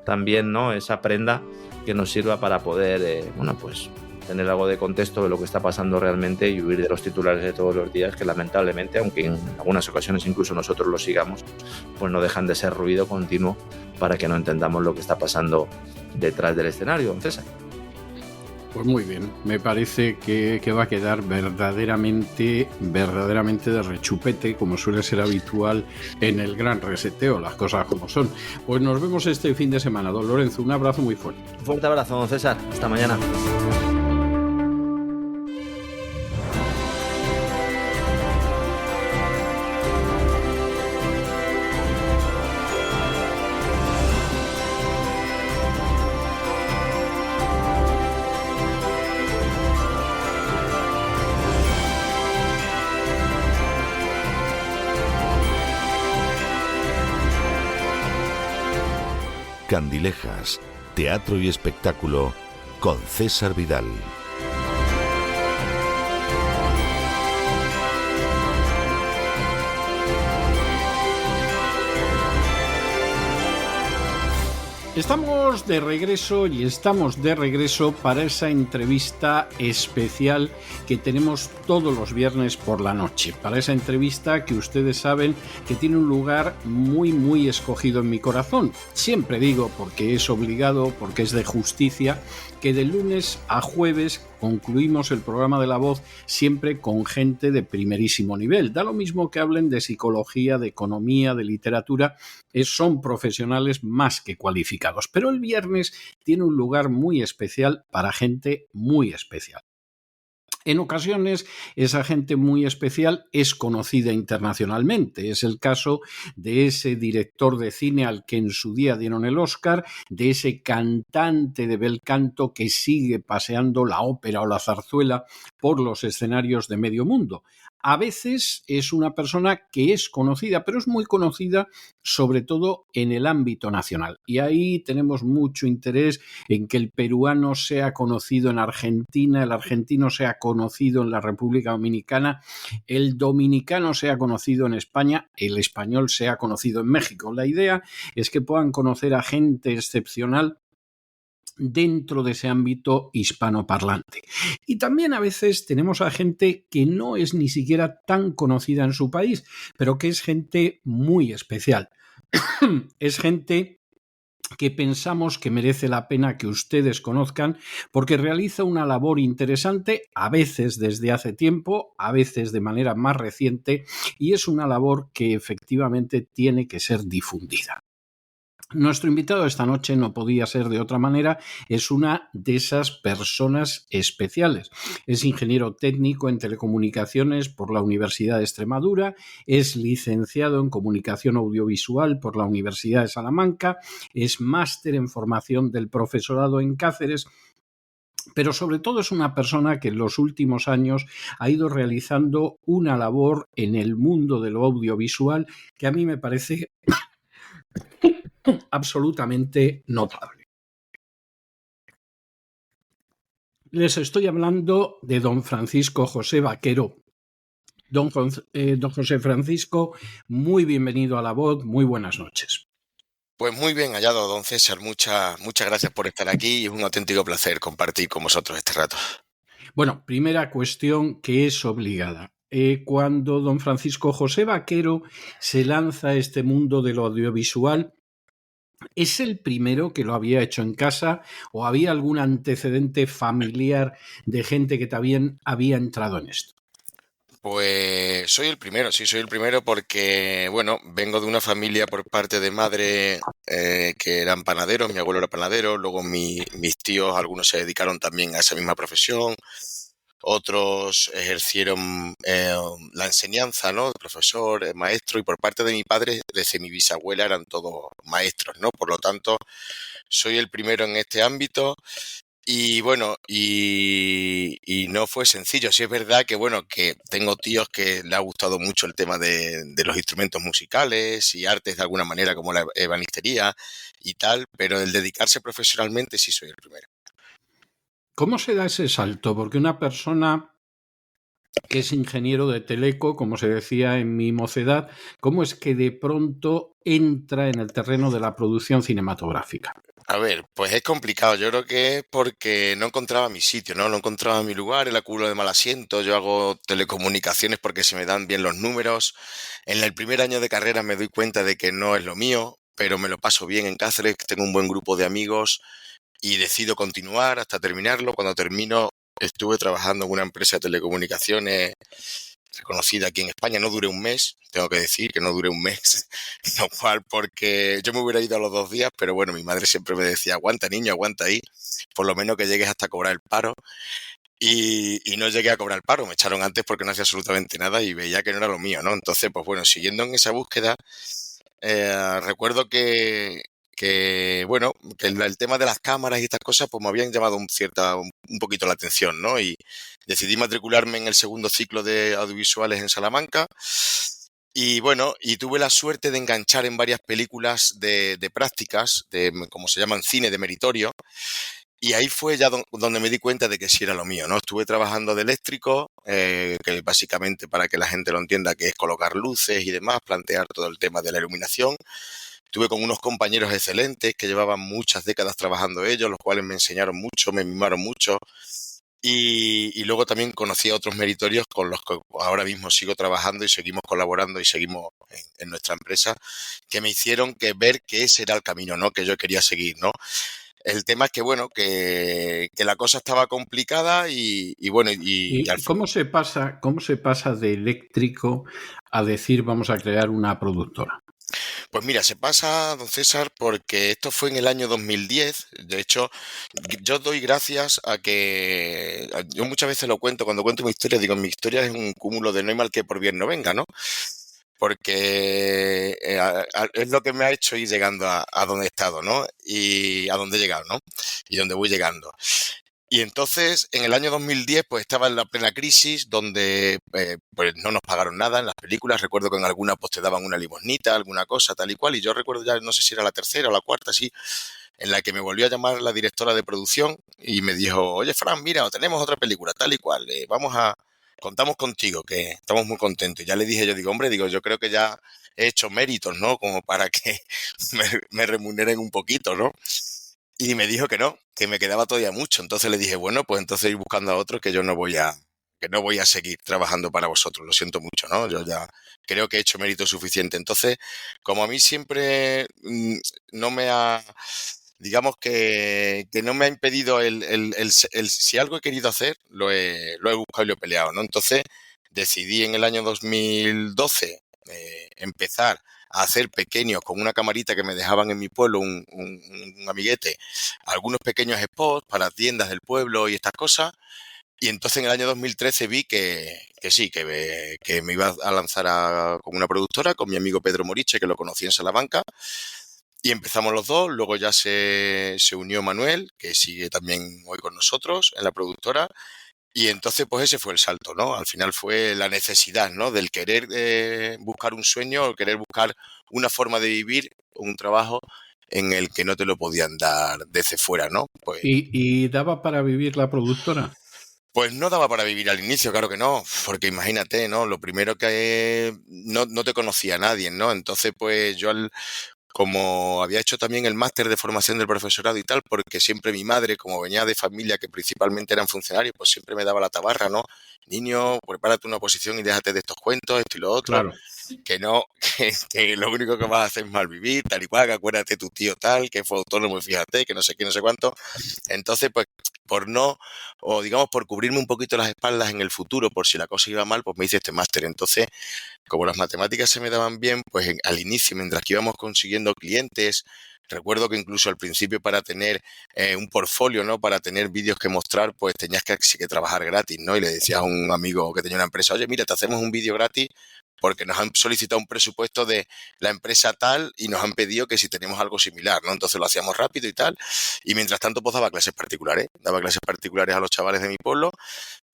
también, ¿no?, esa prenda que nos sirva para poder pues tener algo de contexto de lo que está pasando realmente y huir de los titulares de todos los días, que lamentablemente, aunque en algunas ocasiones incluso nosotros los sigamos, pues no dejan de ser ruido continuo para que no entendamos lo que está pasando detrás del escenario, don César. Pues muy bien, me parece que va a quedar verdaderamente de rechupete, como suele ser habitual en el Gran Reseteo, las cosas como son. Pues nos vemos este fin de semana, don Lorenzo, un abrazo muy fuerte. Un fuerte abrazo, don César, hasta mañana. Candilejas, teatro y espectáculo con César Vidal. Estamos de regreso para esa entrevista especial que tenemos todos los viernes por la noche. Para esa entrevista que ustedes saben que tiene un lugar muy, muy escogido en mi corazón. Siempre digo, porque es obligado, porque es de justicia, que de lunes a jueves concluimos el programa de La Voz siempre con gente de primerísimo nivel. Da lo mismo que hablen de psicología, de economía, de literatura, son profesionales más que cualificados. Pero el viernes tiene un lugar muy especial para gente muy especial. En ocasiones, esa gente muy especial es conocida internacionalmente. Es el caso de ese director de cine al que en su día dieron el Oscar, de ese cantante de bel canto que sigue paseando la ópera o la zarzuela por los escenarios de medio mundo. A veces es una persona que es conocida, pero es muy conocida sobre todo en el ámbito nacional. Y ahí tenemos mucho interés en que el peruano sea conocido en Argentina, el argentino sea conocido en la República Dominicana, el dominicano sea conocido en España, el español sea conocido en México. La idea es que puedan conocer a gente excepcional dentro de ese ámbito hispanoparlante. Y también a veces tenemos a gente que no es ni siquiera tan conocida en su país, pero que es gente muy especial. Es gente que pensamos que merece la pena que ustedes conozcan porque realiza una labor interesante, a veces desde hace tiempo, a veces de manera más reciente, y es una labor que efectivamente tiene que ser difundida. Nuestro invitado esta noche no podía ser de otra manera, es una de esas personas especiales. Es ingeniero técnico en telecomunicaciones por la Universidad de Extremadura, es licenciado en comunicación audiovisual por la Universidad de Salamanca, es máster en formación del profesorado en Cáceres, pero sobre todo es una persona que en los últimos años ha ido realizando una labor en el mundo de lo audiovisual que a mí me parece absolutamente notable. Les estoy hablando de don Francisco José Vaquero. Don José Francisco, muy bienvenido a La Voz, muy buenas noches. Pues muy bien hallado, don César. Muchas gracias por estar aquí y es un auténtico placer compartir con vosotros este rato. Bueno, primera cuestión que es obligada. Cuando don Francisco José Vaquero se lanza a este mundo de lo audiovisual, ¿es el primero que lo había hecho en casa o había algún antecedente familiar de gente que también había entrado en esto? Pues soy el primero porque, bueno, vengo de una familia por parte de madre que eran panaderos, mi abuelo era panadero, luego mis tíos, algunos se dedicaron también a esa misma profesión, otros ejercieron la enseñanza, ¿no? De profesor, maestro, y por parte de mi padre, desde mi bisabuela, eran todos maestros, ¿no? Por lo tanto, soy el primero en este ámbito. Y bueno, y no fue sencillo. Sí es verdad que, bueno, que tengo tíos que les ha gustado mucho el tema de los instrumentos musicales y artes de alguna manera, como la ebanistería y tal, pero el dedicarse profesionalmente sí soy el primero. ¿Cómo se da ese salto? Porque una persona que es ingeniero de teleco, como se decía en mi mocedad, ¿cómo es que de pronto entra en el terreno de la producción cinematográfica? A ver, pues es complicado. Yo creo que es porque no encontraba mi sitio, ¿no? No encontraba mi lugar, era culo de mal asiento. Yo hago telecomunicaciones porque se me dan bien los números. En el primer año de carrera me doy cuenta de que no es lo mío, pero me lo paso bien en Cáceres, tengo un buen grupo de amigos y decido continuar hasta terminarlo. Cuando termino, estuve trabajando en una empresa de telecomunicaciones reconocida aquí en España. No duré un mes, tengo que decir que no duré un mes, lo cual porque yo me hubiera ido a los 2 días, pero bueno, mi madre siempre me decía, aguanta niño, aguanta ahí, por lo menos que llegues hasta cobrar el paro. Y no llegué a cobrar el paro, me echaron antes porque no hacía absolutamente nada y veía que no era lo mío, ¿no? Entonces, pues bueno, siguiendo en esa búsqueda, recuerdo que bueno, que el tema de las cámaras y estas cosas pues me habían llamado un poquito la atención, ¿no? Y decidí matricularme en el segundo ciclo de audiovisuales en Salamanca y bueno, y tuve la suerte de enganchar en varias películas de prácticas, como se llaman, cine de meritorio, y ahí fue ya donde me di cuenta de que sí era lo mío, ¿no? Estuve trabajando de eléctrico, que básicamente, para que la gente lo entienda, que es colocar luces y demás, plantear todo el tema de la iluminación. Tuve con unos compañeros excelentes que llevaban muchas décadas trabajando ellos, los cuales me enseñaron mucho, me mimaron mucho. Y luego también conocí a otros meritorios con los que ahora mismo sigo trabajando y seguimos colaborando y seguimos en nuestra empresa, que me hicieron ver que ese era el camino, ¿no?, que yo quería seguir, ¿no? El tema es que, bueno, que la cosa estaba complicada y bueno... ¿Y cómo se pasa de eléctrico a decir vamos a crear una productora? Pues mira, se pasa, don César, porque esto fue en el año 2010. De hecho, yo doy gracias a que... Yo muchas veces lo cuento, cuando cuento mi historia, digo, mi historia es un cúmulo de no hay mal que por bien no venga, ¿no? Porque es lo que me ha hecho ir llegando a donde he estado, ¿no? Y a donde he llegado, ¿no? Y donde voy llegando. Y entonces, en el año 2010, pues estaba en la plena crisis, donde pues no nos pagaron nada en las películas. Recuerdo que en alguna pues te daban una limosnita, alguna cosa, tal y cual. Y yo recuerdo ya, no sé si era la tercera o la cuarta, sí, en la que me volvió a llamar la directora de producción y me dijo, oye, Fran, mira, tenemos otra película, tal y cual, contamos contigo, que estamos muy contentos. Y ya le dije, yo digo, hombre, digo, yo creo que ya he hecho méritos, ¿no? Como para que me remuneren un poquito, ¿no? Y me dijo que no, que me quedaba todavía mucho. Entonces le dije, bueno, pues entonces ir buscando a otro, que no voy a seguir trabajando para vosotros. Lo siento mucho, ¿no? Yo ya creo que he hecho mérito suficiente. Entonces, como a mí siempre no me ha, digamos que no me ha impedido si algo he querido hacer, lo he buscado y lo he peleado, ¿no? Entonces decidí en el año 2012 empezar a hacer pequeños, con una camarita que me dejaban en mi pueblo, un amiguete, algunos pequeños spots para tiendas del pueblo y estas cosas. Y entonces en el año 2013 vi que sí, que me iba a lanzar con una productora, con mi amigo Pedro Moriche, que lo conocí en Salamanca. Y empezamos los dos, luego ya se unió Manuel, que sigue también hoy con nosotros en la productora. Y entonces, pues ese fue el salto, ¿no? Al final fue la necesidad, ¿no? Del querer buscar un sueño, o querer buscar una forma de vivir, un trabajo en el que no te lo podían dar desde fuera, ¿no? Pues, ¿Y daba para vivir la productora? Pues no daba para vivir al inicio, claro que no, porque imagínate, ¿no? Lo primero que no te conocía nadie, ¿no? Entonces, pues yo como había hecho también el máster de formación del profesorado y tal, porque siempre mi madre, como venía de familia que principalmente eran funcionarios, pues siempre me daba la tabarra, ¿no? Niño, prepárate una oposición y déjate de estos cuentos, esto y lo otro. Claro. Que no, que lo único que vas a hacer es malvivir, tal y cual, que acuérdate tu tío tal, que fue autónomo y fíjate, que no sé qué, no sé cuánto. Entonces, pues, por cubrirme un poquito las espaldas en el futuro, por si la cosa iba mal, pues me hice este máster. Entonces, como las matemáticas se me daban bien, pues al inicio, mientras que íbamos consiguiendo clientes, recuerdo que incluso al principio para tener un portfolio, ¿no? Para tener vídeos que mostrar, pues tenías que trabajar gratis, ¿no? Y le decías a un amigo que tenía una empresa, oye, mira, te hacemos un vídeo gratis porque nos han solicitado un presupuesto de la empresa tal y nos han pedido que si tenemos algo similar, ¿no? Entonces lo hacíamos rápido y tal. Y mientras tanto, pues daba clases particulares a los chavales de mi pueblo.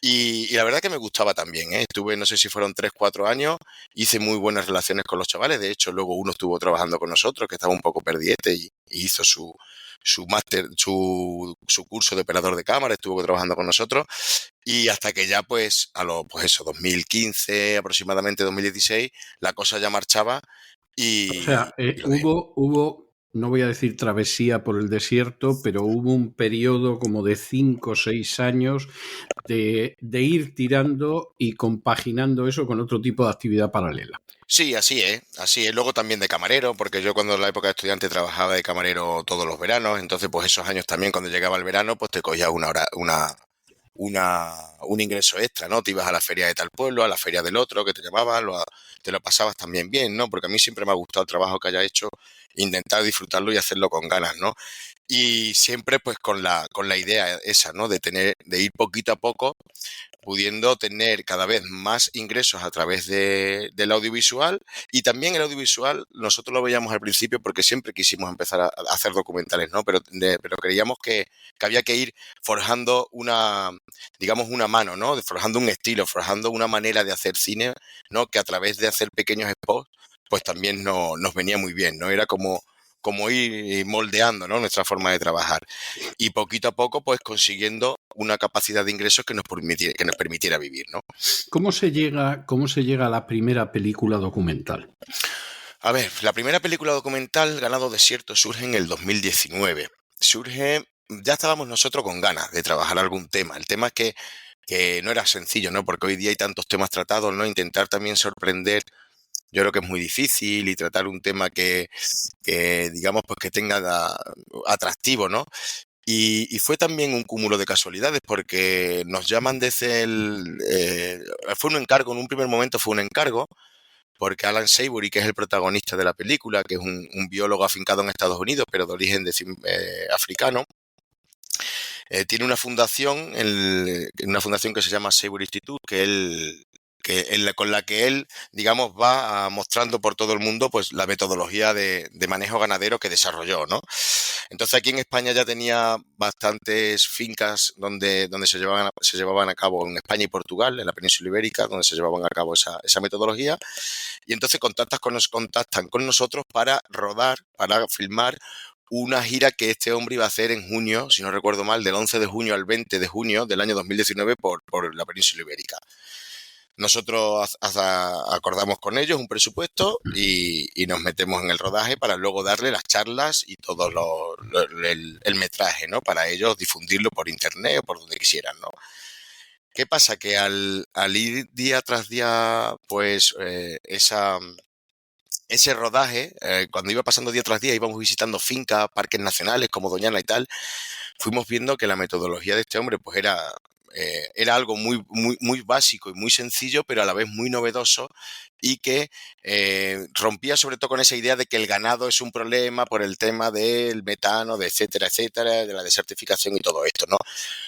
Y la verdad que me gustaba también, ¿eh? Estuve, no sé si fueron 3, 4 años, hice muy buenas relaciones con los chavales. De hecho, luego uno estuvo trabajando con nosotros, que estaba un poco perdiete y hizo su máster, su curso de operador de cámara, estuvo trabajando con nosotros. Y hasta que ya, pues, 2015, aproximadamente 2016, la cosa ya marchaba y... O sea, hubo, no voy a decir travesía por el desierto, pero hubo un periodo como de 5 o 6 años de ir tirando y compaginando eso con otro tipo de actividad paralela. Sí, así es. Luego también de camarero, porque yo cuando en la época de estudiante trabajaba de camarero todos los veranos, entonces pues esos años también cuando llegaba el verano pues te cogías un ingreso extra, ¿no? Te ibas a la feria de tal pueblo, a la feria del otro, que te llamaban, te lo pasabas también bien, ¿no? Porque a mí siempre me ha gustado el trabajo que haya hecho, intentar disfrutarlo y hacerlo con ganas, ¿no? Y siempre pues con la idea esa, ¿no? De ir poquito a poco, pudiendo tener cada vez más ingresos a través del audiovisual. Y también el audiovisual nosotros lo veíamos al principio porque siempre quisimos empezar a hacer documentales, ¿no? Pero creíamos que había que ir forjando una mano, ¿no? Forjando un estilo, forjando una manera de hacer cine, ¿no? Que a través de hacer pequeños spots pues también nos venía muy bien, ¿no? Era como ir moldeando, ¿no? Nuestra forma de trabajar y poquito a poco pues consiguiendo una capacidad de ingresos que nos permitiera vivir, ¿no? ¿Cómo se llega a la primera película documental? A ver, la primera película documental, Ganado Desierto, surge en el 2019. Ya estábamos nosotros con ganas de trabajar algún tema. El tema es que no era sencillo, ¿no? Porque hoy día hay tantos temas tratados, ¿no? Intentar también sorprender, yo creo que es muy difícil, y tratar un tema que digamos, pues que tenga atractivo, ¿no? Y fue también un cúmulo de casualidades porque nos llaman desde fue un encargo, en un primer momento fue un encargo, porque Alan Savory, que es el protagonista de la película, que es un biólogo afincado en Estados Unidos, pero de origen africano, tiene una fundación, una fundación que se llama Savory Institute, con la que él, digamos, va mostrando por todo el mundo pues la metodología de manejo ganadero que desarrolló, ¿no? Entonces aquí en España ya tenía bastantes fincas donde se llevaban a cabo, en España y Portugal, en la península ibérica, donde se llevaban a cabo esa metodología, y entonces contactan con nosotros para filmar una gira que este hombre iba a hacer en junio, si no recuerdo mal, del 11 de junio al 20 de junio del año 2019 por la península ibérica. Nosotros acordamos con ellos un presupuesto y nos metemos en el rodaje para luego darle las charlas y todo el metraje, ¿no? Para ellos difundirlo por internet o por donde quisieran, ¿no? ¿Qué pasa? Que al ir día tras día, pues ese rodaje, cuando iba pasando día tras día, íbamos visitando fincas, parques nacionales como Doñana y tal, fuimos viendo que la metodología de este hombre pues era algo muy, muy, muy básico y muy sencillo, pero a la vez muy novedoso, y que rompía sobre todo con esa idea de que el ganado es un problema por el tema del metano, de etcétera, etcétera, de la desertificación y todo esto, ¿no?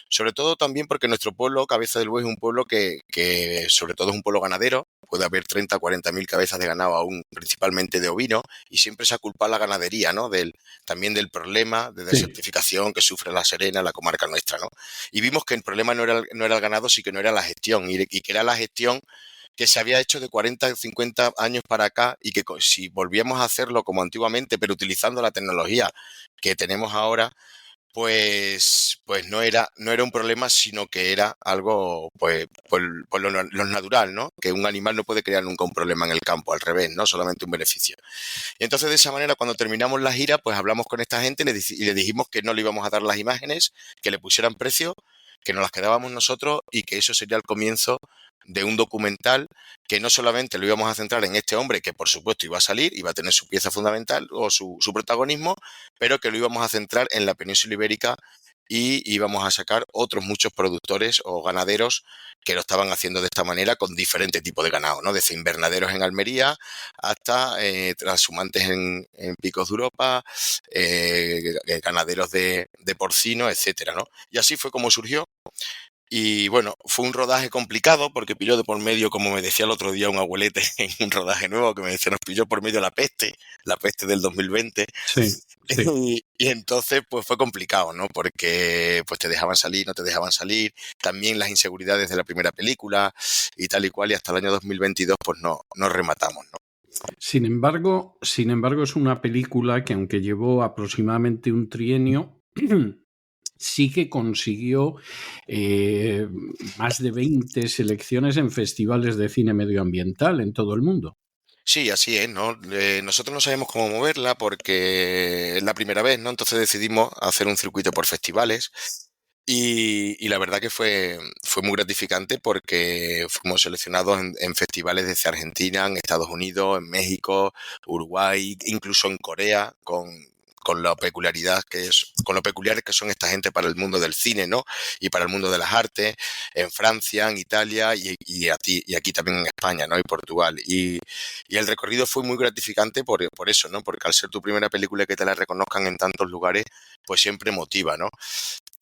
Sobre todo también porque nuestro pueblo, Cabeza del Buey, es un pueblo que sobre todo es un pueblo ganadero. Puede haber 30 o 40 mil cabezas de ganado aún, principalmente de ovino, y siempre se ha culpado la ganadería, ¿no? También del problema de desertificación que sufre La Serena, la comarca nuestra, ¿no? Y vimos que el problema no era el ganado, sí que no era la gestión, y que era la gestión que se había hecho de 40 o 50 años para acá, y que si volvíamos a hacerlo como antiguamente, pero utilizando la tecnología que tenemos ahora, pues no era un problema, sino que era algo pues por lo natural, ¿no? Que un animal no puede crear nunca un problema en el campo, al revés, ¿no? Solamente un beneficio. Y entonces, de esa manera, cuando terminamos la gira, pues hablamos con esta gente y le dijimos que no le íbamos a dar las imágenes, que le pusieran precio, que nos las quedábamos nosotros, y que eso sería el comienzo de un documental que no solamente lo íbamos a centrar en este hombre, que por supuesto iba a salir, iba a tener su pieza fundamental o su protagonismo, pero que lo íbamos a centrar en la península ibérica, y íbamos a sacar otros muchos productores o ganaderos que lo estaban haciendo de esta manera con diferentes tipos de ganado, ¿no? Desde invernaderos en Almería hasta transhumantes en Picos de Europa, ganaderos de porcino, etcétera, ¿no? Y así fue como surgió. Y bueno, fue un rodaje complicado porque pilló de por medio, como me decía el otro día un abuelete en un rodaje nuevo, que me decía, nos pilló por medio la peste del 2020. Sí, sí. Y entonces pues fue complicado, ¿no? Porque pues te dejaban salir, no te dejaban salir, también las inseguridades de la primera película y tal y cual, y hasta el año 2022 pues no rematamos, ¿no? Sin embargo, es una película que, aunque llevó aproximadamente un trienio, sí que consiguió más de 20 selecciones en festivales de cine medioambiental en todo el mundo. Sí, así es, ¿no? Nosotros no sabemos cómo moverla porque es la primera vez, ¿no? Entonces decidimos hacer un circuito por festivales, y la verdad que fue muy gratificante porque fuimos seleccionados en festivales desde Argentina, en Estados Unidos, en México, Uruguay, incluso en Corea, con la peculiaridad con lo peculiares que son esta gente para el mundo del cine, ¿no? Y para el mundo de las artes, en Francia, en Italia y aquí también en España, ¿no? Y Portugal. Y el recorrido fue muy gratificante por eso, ¿no? Porque al ser tu primera película y que te la reconozcan en tantos lugares, pues siempre motiva, ¿no?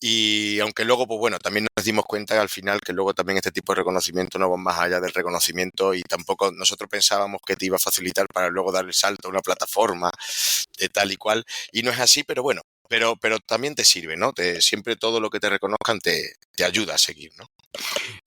Y aunque luego, pues bueno, también nos dimos cuenta al final que luego también este tipo de reconocimiento no va más allá del reconocimiento, y tampoco nosotros pensábamos que te iba a facilitar para luego dar el salto a una plataforma de tal y cual, y no es así, pero bueno, pero también te sirve, ¿no? Siempre todo lo que te reconozcan te ayuda a seguir, ¿no?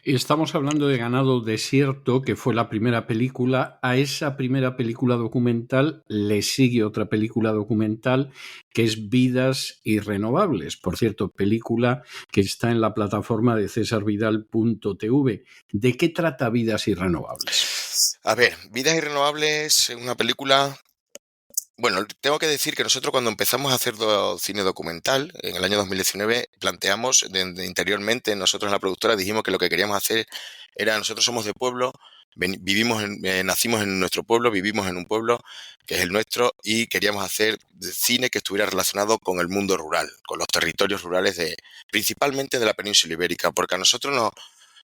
Estamos hablando de Ganado Desierto, que fue la primera película. A esa primera película documental le sigue otra película documental que es Vidas Irrenovables. Por cierto, película que está en la plataforma de cesarvidal.tv. ¿De qué trata Vidas Irrenovables? A ver, Vidas Irrenovables es una película Bueno, tengo que decir que nosotros cuando empezamos a hacer cine documental, en el año 2019, planteamos interiormente, nosotros en la productora dijimos que lo que queríamos hacer era, nosotros somos de pueblo, nacimos en nuestro pueblo, vivimos en un pueblo que es el nuestro y queríamos hacer cine que estuviera relacionado con el mundo rural, con los territorios rurales principalmente de la península ibérica, porque a nosotros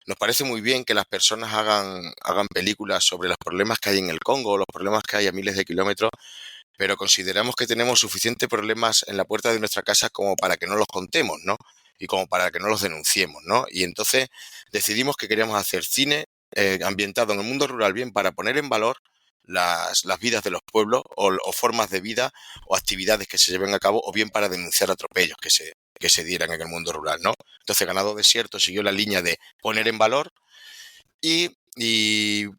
nos parece muy bien que las personas hagan películas sobre los problemas que hay en el Congo, los problemas que hay a miles de kilómetros, pero consideramos que tenemos suficientes problemas en la puerta de nuestra casa como para que no los contemos, ¿no? Y como para que no los denunciemos, ¿no? Y entonces decidimos que queríamos hacer cine ambientado en el mundo rural, bien para poner en valor las vidas de los pueblos o formas de vida o actividades que se lleven a cabo, o bien para denunciar atropellos que se dieran en el mundo rural, ¿no? Entonces Ganado Desierto siguió la línea de poner en valor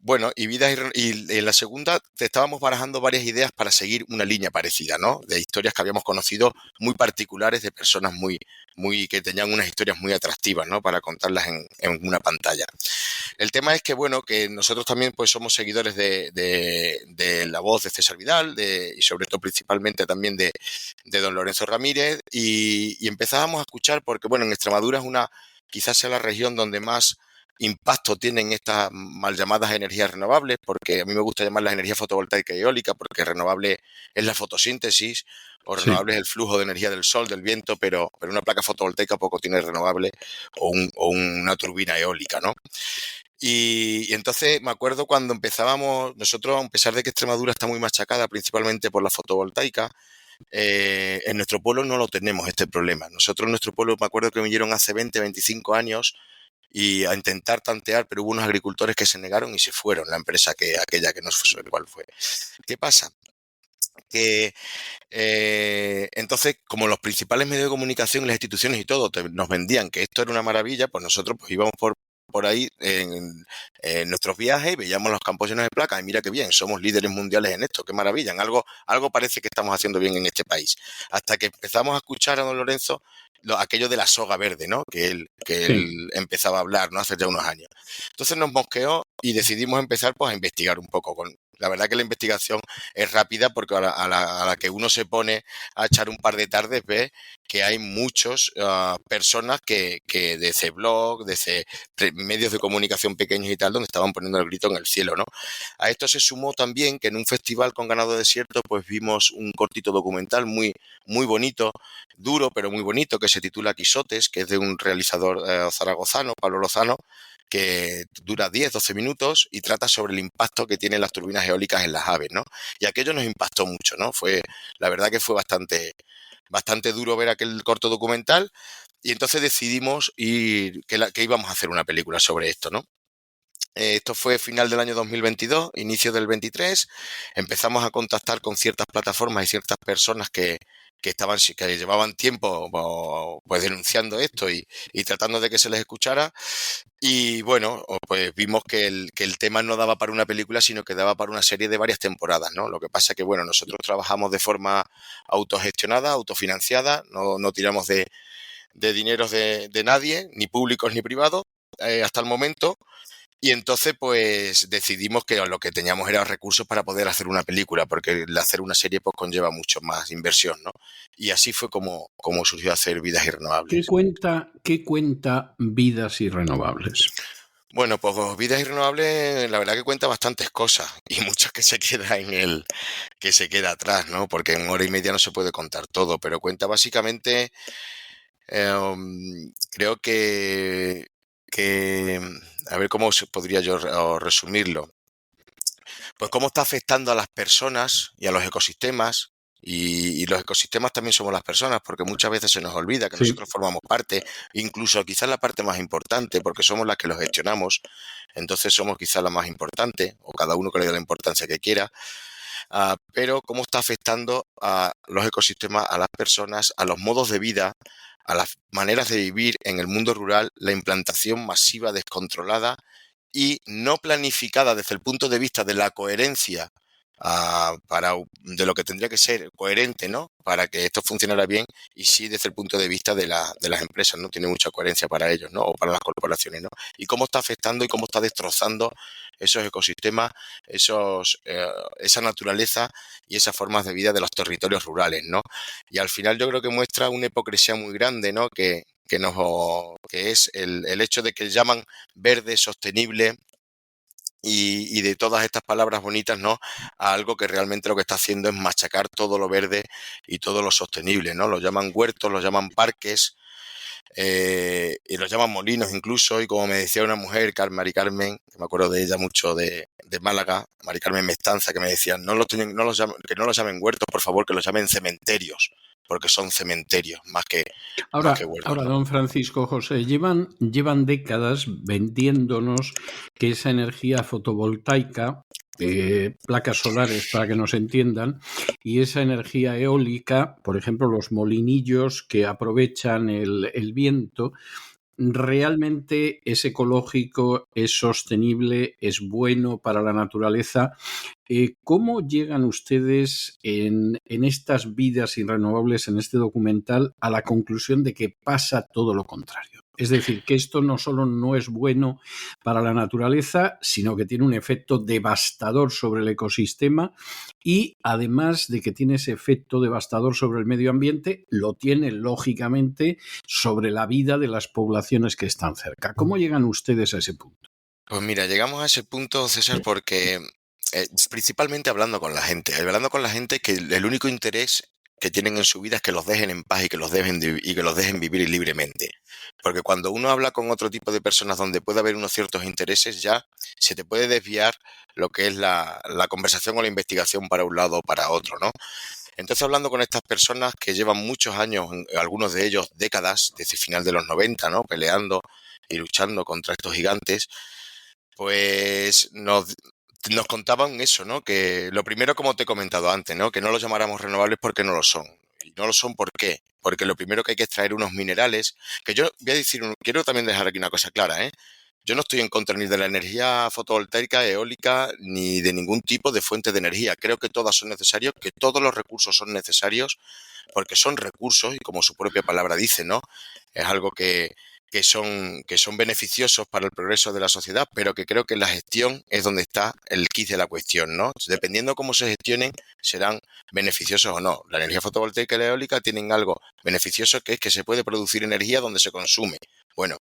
bueno, y en la segunda estábamos barajando varias ideas para seguir una línea parecida, ¿no? De historias que habíamos conocido muy particulares de personas que tenían unas historias muy atractivas, ¿no? Para contarlas en una pantalla. El tema es que, bueno, que nosotros también pues somos seguidores de La Voz de César Vidal y sobre todo principalmente también de don Lorenzo Ramírez y empezábamos a escuchar porque, bueno, en Extremadura quizás sea la región donde más impacto tienen estas mal llamadas energías renovables, porque a mí me gusta llamarlas energía fotovoltaica y eólica, porque renovable es la fotosíntesis, o renovable es el flujo de energía del sol, del viento, pero una placa fotovoltaica poco tiene renovable o una turbina eólica, ¿no? Y entonces me acuerdo cuando empezábamos, nosotros, a pesar de que Extremadura está muy machacada principalmente por la fotovoltaica, en nuestro pueblo no lo tenemos este problema. Nosotros en nuestro pueblo me acuerdo que vinieron hace 20, 25 años y a intentar tantear, pero hubo unos agricultores que se negaron y se fueron, la empresa aquella que no sé cuál fue. ¿Qué pasa? Que entonces, como los principales medios de comunicación, las instituciones y todo nos vendían que esto era una maravilla, pues nosotros pues íbamos por ahí en nuestros viajes y veíamos los campos llenos de placas y mira qué bien, somos líderes mundiales en esto, qué maravilla, algo parece que estamos haciendo bien en este país. Hasta que empezamos a escuchar a don Lorenzo aquello de la soga verde, ¿no? Que él empezaba a hablar, ¿no? Hace ya unos años. Entonces nos mosqueó y decidimos empezar pues a investigar un poco. La verdad que la investigación es rápida porque a la que uno se pone a echar un par de tardes ve que hay muchas personas que desde blog, desde medios de comunicación pequeños y tal, donde estaban poniendo el grito en el cielo, ¿no? A esto se sumó también que en un festival con Ganado Desierto pues vimos un cortito documental muy, muy bonito, duro pero muy bonito, que se titula Quisotes, que es de un realizador zaragozano, Pablo Lozano, que dura 10, 12 minutos y trata sobre el impacto que tienen las turbinas eólicas en las aves, ¿no? Y aquello nos impactó mucho, ¿no? La verdad que fue bastante duro ver aquel corto documental y entonces decidimos que íbamos a hacer una película sobre esto, ¿no? Esto fue final del año 2022, inicio del 23. Empezamos a contactar con ciertas plataformas y ciertas personas que llevaban tiempo pues denunciando esto y tratando de que se les escuchara. Y bueno, pues vimos que el tema no daba para una película, sino que daba para una serie de varias temporadas, ¿no? Lo que pasa es que, bueno, nosotros trabajamos de forma autogestionada, autofinanciada, no tiramos de dineros de nadie, ni públicos ni privados, hasta el momento. Y entonces, pues decidimos que lo que teníamos eran recursos para poder hacer una película, porque el hacer una serie pues conlleva mucho más inversión, ¿no? Y así fue como surgió hacer Vidas Irrenovables. ¿Qué cuenta Vidas Irrenovables? Bueno, pues Vidas Irrenovables, la verdad que cuenta bastantes cosas y muchas que se queda atrás, ¿no? Porque en hora y media no se puede contar todo, pero cuenta básicamente, creo que a ver cómo podría yo resumirlo. Pues cómo está afectando a las personas y a los ecosistemas. Y los ecosistemas también somos las personas, porque muchas veces se nos olvida que nosotros formamos parte, incluso quizás la parte más importante, porque somos las que los gestionamos. Entonces somos quizás la más importante, o cada uno que le dé la importancia que quiera. Pero cómo está afectando a los ecosistemas, a las personas, a los modos de vida, a las maneras de vivir en el mundo rural, la implantación masiva, descontrolada y no planificada desde el punto de vista de la coherencia de lo que tendría que ser coherente, ¿no? Para que esto funcionara bien, y sí desde el punto de vista de las empresas, ¿no? Tiene mucha coherencia para ellos, ¿no? O para las corporaciones, ¿no? Y cómo está afectando y cómo está destrozando esos ecosistemas, esa naturaleza y esas formas de vida de los territorios rurales, ¿no? Y al final yo creo que muestra una hipocresía muy grande, ¿no? Que es el hecho de que llaman verde, sostenible y de todas estas palabras bonitas, ¿no? A algo que realmente lo que está haciendo es machacar todo lo verde y todo lo sostenible, ¿no? Lo llaman huertos, lo llaman parques, y los llaman molinos incluso, y como me decía una mujer, Mari Carmen, que me acuerdo de ella mucho de Málaga, Mari Carmen Mestanza, que me decía, que no los llamen huertos, por favor, que los llamen cementerios, porque son cementerios más que huertos. Ahora, don Francisco José, llevan décadas vendiéndonos que esa energía fotovoltaica, placas solares para que nos entiendan, y esa energía eólica, por ejemplo, los molinillos que aprovechan el viento, realmente es ecológico, es sostenible, es bueno para la naturaleza. ¿Cómo llegan ustedes en estas vidas irrenovables, en este documental, a la conclusión de que pasa todo lo contrario? Es decir, que esto no solo no es bueno para la naturaleza, sino que tiene un efecto devastador sobre el ecosistema, y además de que tiene ese efecto devastador sobre el medio ambiente, lo tiene lógicamente sobre la vida de las poblaciones que están cerca. ¿Cómo llegan ustedes a ese punto? Pues mira, llegamos a ese punto, César, porque principalmente hablando con la gente que el único interés que tienen en su vida es que los dejen en paz y que los dejen vivir libremente. Porque cuando uno habla con otro tipo de personas donde puede haber unos ciertos intereses, ya se te puede desviar lo que es la conversación o la investigación para un lado o para otro, ¿no? Entonces, hablando con estas personas que llevan muchos años, algunos de ellos décadas, desde el final de los 90, ¿no? Peleando y luchando contra estos gigantes, pues nos contaban eso, ¿no? Que lo primero, como te he comentado antes, ¿no? Que no los llamáramos renovables porque no lo son. ¿Y no lo son por qué? Porque lo primero que hay que extraer unos minerales, que yo voy a decir, quiero también dejar aquí una cosa clara, ¿eh? Yo no estoy en contra ni de la energía fotovoltaica, eólica, ni de ningún tipo de fuente de energía. Creo que todas son necesarias, que todos los recursos son necesarios, porque son recursos, y como su propia palabra dice, ¿no? Es algo que son beneficiosos para el progreso de la sociedad, pero que creo que la gestión es donde está el quid de la cuestión, ¿no? Dependiendo cómo se gestionen, serán beneficiosos o no. La energía fotovoltaica y la eólica tienen algo beneficioso, que es que se puede producir energía donde se consume. Bueno,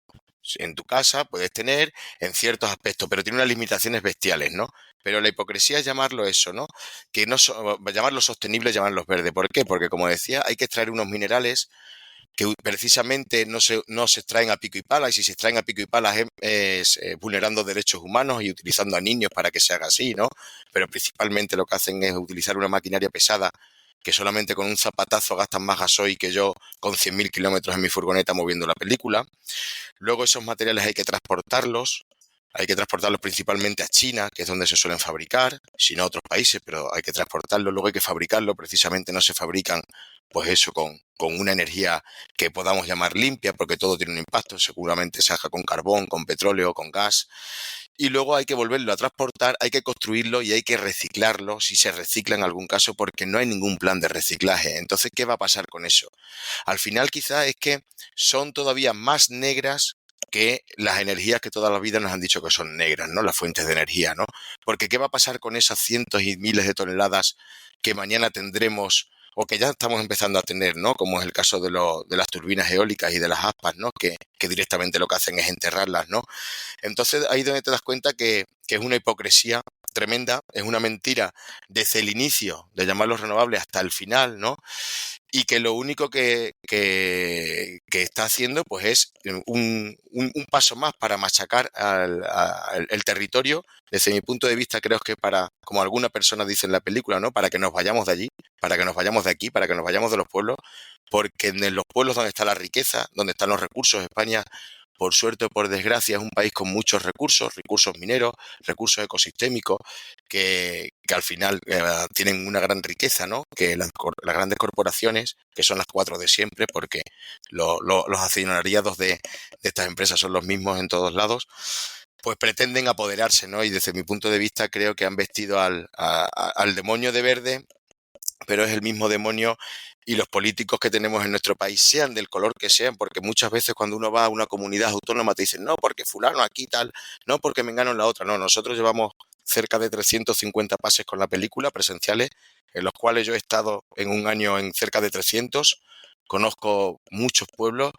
en tu casa puedes tener en ciertos aspectos, pero tiene unas limitaciones bestiales, ¿no? Pero la hipocresía es llamarlo eso, ¿no? Que no llamarlo sostenible, llamarlos verde. ¿Por qué? Porque, como decía, hay que extraer unos minerales que precisamente no se extraen a pico y pala, y si se extraen a pico y pala es vulnerando derechos humanos y utilizando a niños para que se haga así, ¿no? Pero principalmente lo que hacen es utilizar una maquinaria pesada que solamente con un zapatazo gastan más gasoil que yo con 100.000 kilómetros en mi furgoneta moviendo la película. Luego esos materiales hay que transportarlos principalmente a China, que es donde se suelen fabricar, si no a otros países, pero hay que transportarlos, luego hay que fabricarlo, precisamente no se fabrican, pues eso, con una energía que podamos llamar limpia, porque todo tiene un impacto, seguramente se haga con carbón, con petróleo, con gas, y luego hay que volverlo a transportar, hay que construirlo y hay que reciclarlo, si se recicla en algún caso, porque no hay ningún plan de reciclaje. Entonces, ¿qué va a pasar con eso? Al final quizás es que son todavía más negras que las energías que toda la vida nos han dicho que son negras, ¿no? Las fuentes de energía, ¿no? Porque ¿qué va a pasar con esas cientos y miles de toneladas que mañana tendremos o que ya estamos empezando a tener, ¿no? Como es el caso de las turbinas eólicas y de las aspas, ¿no? Que directamente lo que hacen es enterrarlas, ¿no? Entonces ahí es donde te das cuenta que es una hipocresía tremenda, es una mentira desde el inicio de llamarlos renovables hasta el final, ¿no? Y que lo único que está haciendo pues es un paso más para machacar el territorio. Desde mi punto de vista, creo que como alguna persona dice en la película, ¿no? Para que nos vayamos de allí, para que nos vayamos de aquí, para que nos vayamos de los pueblos, porque en los pueblos donde está la riqueza, donde están los recursos, España, por suerte o por desgracia, es un país con muchos recursos mineros, recursos ecosistémicos, que al final tienen una gran riqueza, ¿no? Que las grandes corporaciones, que son las 4 de siempre, porque los accionariados de estas empresas son los mismos en todos lados, pues pretenden apoderarse, ¿no? Y desde mi punto de vista creo que han vestido al demonio de verde, pero es el mismo demonio, y los políticos que tenemos en nuestro país, sean del color que sean, porque muchas veces cuando uno va a una comunidad autónoma te dicen, no, porque fulano aquí tal, no, porque mengano en la otra. No, nosotros llevamos cerca de 350 pases con la película presenciales, en los cuales yo he estado en un año en cerca de 300, conozco muchos pueblos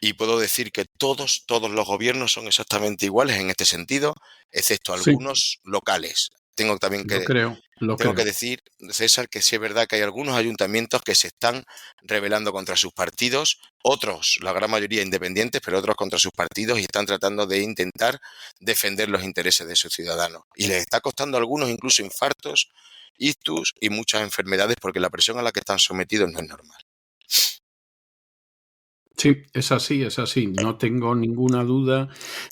y puedo decir que todos los gobiernos son exactamente iguales en este sentido, excepto algunos locales. Tengo también que decir, César, que sí es verdad que hay algunos ayuntamientos que se están rebelando contra sus partidos, otros, la gran mayoría independientes, pero otros contra sus partidos, y están tratando de intentar defender los intereses de sus ciudadanos. Y les está costando a algunos incluso infartos, ictus y muchas enfermedades, porque la presión a la que están sometidos no es normal. Sí, es así, es así. No tengo ninguna duda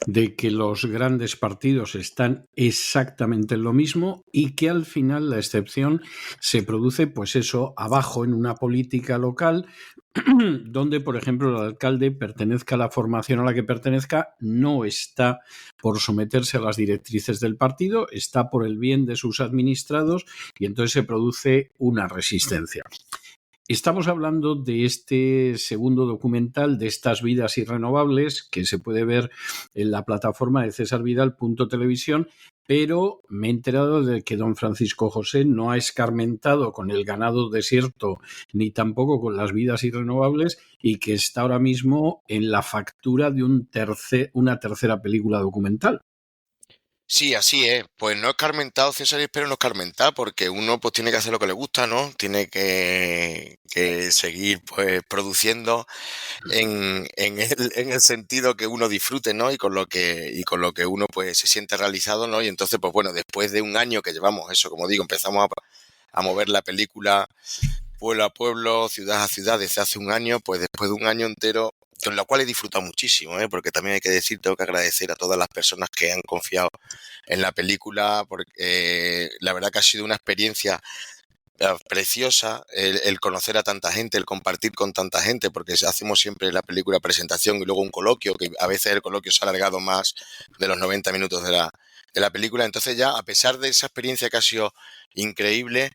de que los grandes partidos están exactamente en lo mismo y que al final la excepción se produce, pues eso, abajo en una política local donde, por ejemplo, el alcalde, pertenezca a la formación a la que pertenezca, no está por someterse a las directrices del partido, está por el bien de sus administrados y entonces se produce una resistencia. Estamos hablando de este segundo documental de estas vidas irrenovables que se puede ver en la plataforma de cesarvidal.televisión, pero me he enterado de que don Francisco José no ha escarmentado con el ganado desierto ni tampoco con las vidas irrenovables y que está ahora mismo en la factura de una tercera película documental. Sí, así es. Pues no escarmentado, César, y espero no escarmentar, porque uno pues tiene que hacer lo que le gusta, ¿no? Tiene que seguir pues produciendo en el sentido que uno disfrute, ¿no? Y con lo que uno pues se siente realizado, ¿no? Y entonces, pues bueno, después de un año que llevamos eso, como digo, empezamos a mover la película pueblo a pueblo, ciudad a ciudad desde hace un año, pues después de un año entero, con lo cual he disfrutado muchísimo, porque también hay que decir, tengo que agradecer a todas las personas que han confiado en la película, porque la verdad que ha sido una experiencia preciosa el conocer a tanta gente, el compartir con tanta gente, porque hacemos siempre la película presentación y luego un coloquio, que a veces el coloquio se ha alargado más de los 90 minutos de la película. Entonces ya, a pesar de esa experiencia que ha sido increíble,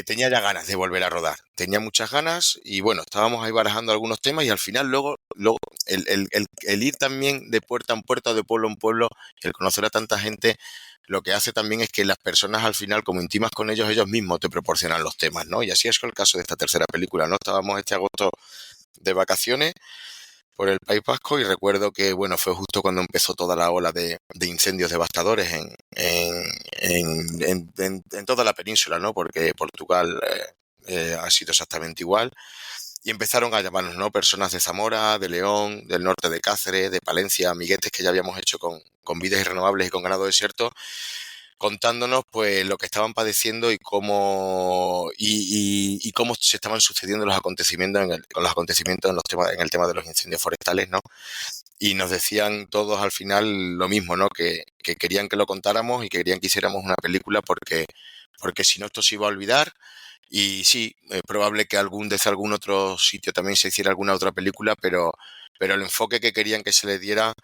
tenía ya ganas de volver a rodar. Tenía muchas ganas y bueno, estábamos ahí barajando algunos temas y al final luego el ir también de puerta en puerta, de pueblo en pueblo, el conocer a tanta gente, lo que hace también es que las personas al final, como intimas con ellos mismos te proporcionan los temas, ¿no? Y así es el caso de esta tercera película, ¿no? Estábamos este agosto de vacaciones por el País Vasco y recuerdo que, bueno, fue justo cuando empezó toda la ola de incendios devastadores en toda la península, ¿no? Porque Portugal ha sido exactamente igual. Y empezaron a llamarnos, ¿no? Personas de Zamora, de León, del norte de Cáceres, de Palencia, amiguetes que ya habíamos hecho con vidas irrenovables y con ganado desierto, contándonos pues lo que estaban padeciendo y cómo se estaban sucediendo los acontecimientos en el tema de los incendios forestales, ¿no? Y nos decían todos al final lo mismo, ¿no? Que querían que lo contáramos y que querían que hiciéramos una película porque si no esto se iba a olvidar. Y sí, es probable que desde algún otro sitio también se hiciera alguna otra película, pero el enfoque que querían que se le diera,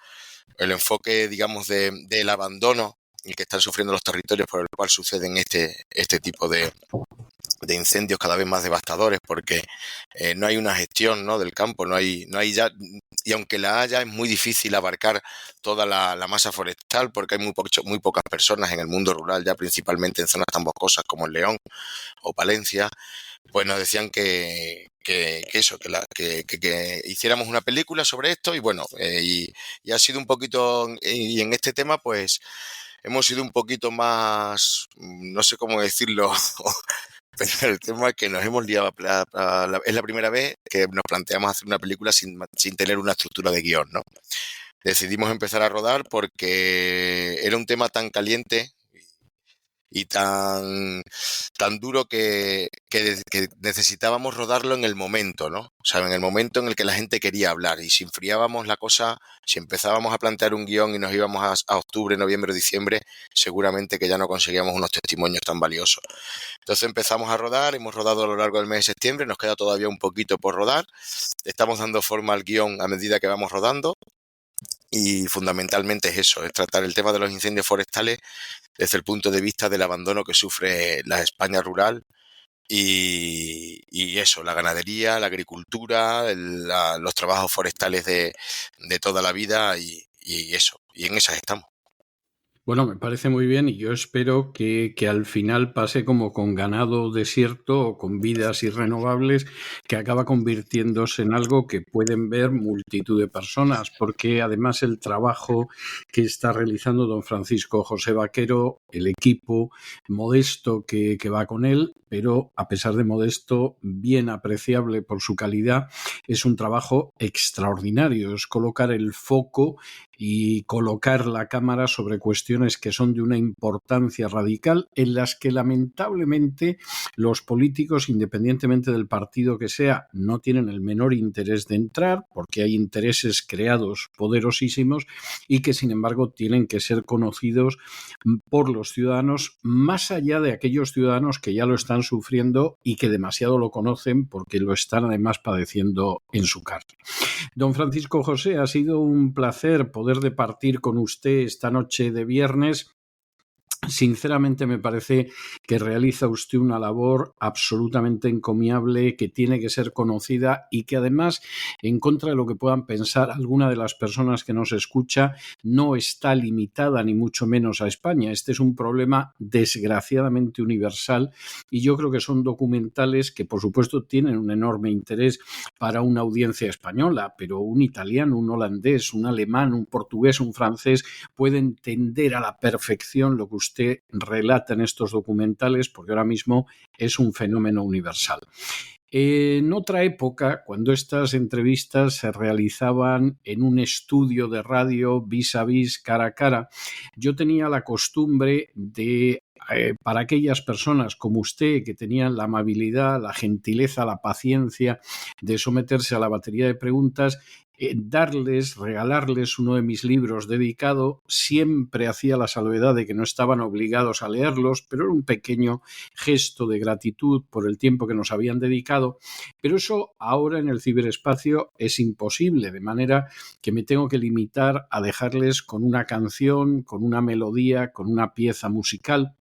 el enfoque, digamos, del abandono y que están sufriendo los territorios por el cual suceden este tipo de incendios cada vez más devastadores, porque no hay una gestión, ¿no? del campo, no hay ya, y aunque la haya, es muy difícil abarcar toda la masa forestal, porque hay muy pocas personas en el mundo rural, ya principalmente en zonas tan boscosas como en León o Palencia. Pues nos decían que hiciéramos una película sobre esto y bueno, y ha sido un poquito, y en este tema pues hemos sido un poquito más, no sé cómo decirlo, pero el tema es que nos hemos liado, es la primera vez que nos planteamos hacer una película sin tener una estructura de guión, ¿no? Decidimos empezar a rodar porque era un tema tan caliente y tan duro que necesitábamos rodarlo en el momento, ¿no? O sea, en el momento en el que la gente quería hablar. Y si enfriábamos la cosa, si empezábamos a plantear un guión y nos íbamos a octubre, noviembre, diciembre, seguramente que ya no conseguíamos unos testimonios tan valiosos. Entonces empezamos a rodar, hemos rodado a lo largo del mes de septiembre, nos queda todavía un poquito por rodar. Estamos dando forma al guión a medida que vamos rodando. y fundamentalmente es eso, es tratar el tema de los incendios forestales desde el punto de vista del abandono que sufre la España rural y eso, la ganadería, la agricultura, los trabajos forestales de toda la vida y eso, y en esas estamos. Bueno, me parece muy bien y yo espero que al final pase como con ganado desierto o con vidas irrenovables, que acaba convirtiéndose en algo que pueden ver multitud de personas, porque además el trabajo que está realizando don Francisco José Vaquero, el equipo modesto que va con él, pero a pesar de modesto, bien apreciable por su calidad, es un trabajo extraordinario, es colocar el foco y colocar la cámara sobre cuestiones que son de una importancia radical en las que lamentablemente los políticos, independientemente del partido que sea, no tienen el menor interés de entrar porque hay intereses creados poderosísimos y que sin embargo tienen que ser conocidos por los ciudadanos más allá de aquellos ciudadanos que ya lo están sufriendo y que demasiado lo conocen porque lo están además padeciendo en su carne. Don Francisco José, ha sido un placer poder departir con usted esta noche de viernes. Sinceramente me parece que realiza usted una labor absolutamente encomiable, que tiene que ser conocida y que además, en contra de lo que puedan pensar alguna de las personas que nos escucha, no está limitada ni mucho menos a España. Este es un problema desgraciadamente universal y yo creo que son documentales que por supuesto tienen un enorme interés para una audiencia española, pero un italiano, un holandés, un alemán, un portugués, un francés puede entender a la perfección lo que usted relata en estos documentales, porque ahora mismo es un fenómeno universal. En otra época, cuando estas entrevistas se realizaban en un estudio de radio vis a vis, cara a cara, yo tenía la costumbre de para aquellas personas como usted que tenían la amabilidad, la gentileza, la paciencia de someterse a la batería de preguntas, regalarles uno de mis libros dedicado. Siempre hacía la salvedad de que no estaban obligados a leerlos, pero era un pequeño gesto de gratitud por el tiempo que nos habían dedicado, pero eso ahora en el ciberespacio es imposible, de manera que me tengo que limitar a dejarles con una canción, con una melodía, con una pieza musical.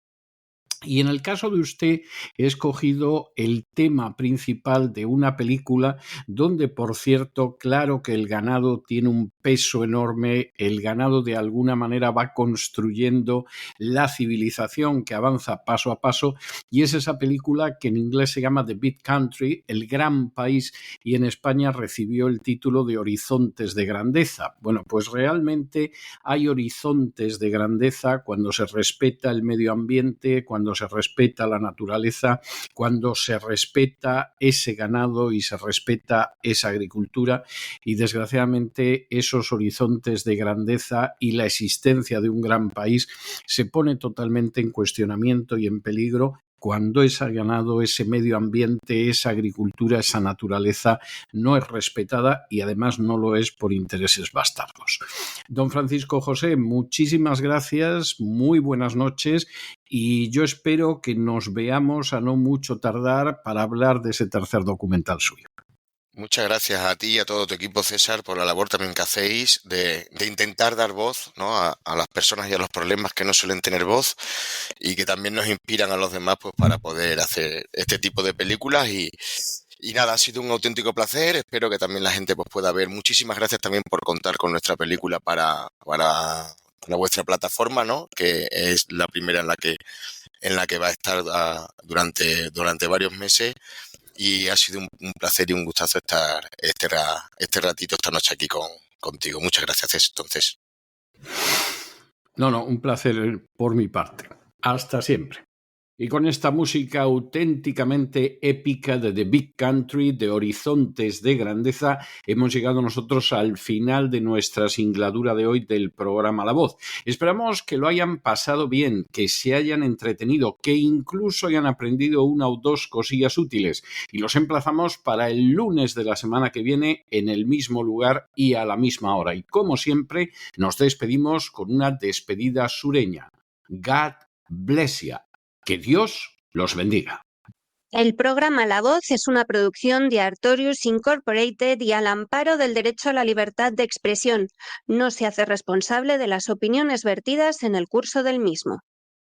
Y en el caso de usted he escogido el tema principal de una película donde, por cierto, claro que el ganado tiene un peso enorme, el ganado de alguna manera va construyendo la civilización que avanza paso a paso, y es esa película que en inglés se llama The Big Country, el gran país, y en España recibió el título de Horizontes de Grandeza. Bueno, pues realmente hay horizontes de grandeza cuando se respeta el medio ambiente, cuando se respeta la naturaleza, cuando se respeta ese ganado y se respeta esa agricultura, y desgraciadamente esos horizontes de grandeza y la existencia de un gran país se pone totalmente en cuestionamiento y en peligro cuando ese ganado, ese medio ambiente, esa agricultura, esa naturaleza no es respetada y además no lo es por intereses bastardos. Don Francisco José, muchísimas gracias, muy buenas noches y yo espero que nos veamos a no mucho tardar para hablar de ese tercer documental suyo. Muchas gracias a ti y a todo tu equipo, César, por la labor también que hacéis de intentar dar voz, ¿no?, a las personas y a los problemas que no suelen tener voz y que también nos inspiran a los demás pues, para poder hacer este tipo de películas. Y nada, ha sido un auténtico placer. Espero que también la gente pues, pueda ver. Muchísimas gracias también por contar con nuestra película para vuestra plataforma, ¿no?, que es la primera en la que va a estar durante varios meses. Y ha sido un placer y un gustazo estar este ratito, esta noche aquí contigo. Muchas gracias, entonces. No, un placer por mi parte. Hasta siempre. Y con esta música auténticamente épica de The Big Country, de Horizontes de Grandeza, hemos llegado nosotros al final de nuestra singladura de hoy del programa La Voz. Esperamos que lo hayan pasado bien, que se hayan entretenido, que incluso hayan aprendido una o dos cosillas útiles. Y los emplazamos para el lunes de la semana que viene en el mismo lugar y a la misma hora. Y como siempre, nos despedimos con una despedida sureña. God bless you. Que Dios los bendiga. El programa La Voz es una producción de Artorius Incorporated y al amparo del derecho a la libertad de expresión. No se hace responsable de las opiniones vertidas en el curso del mismo.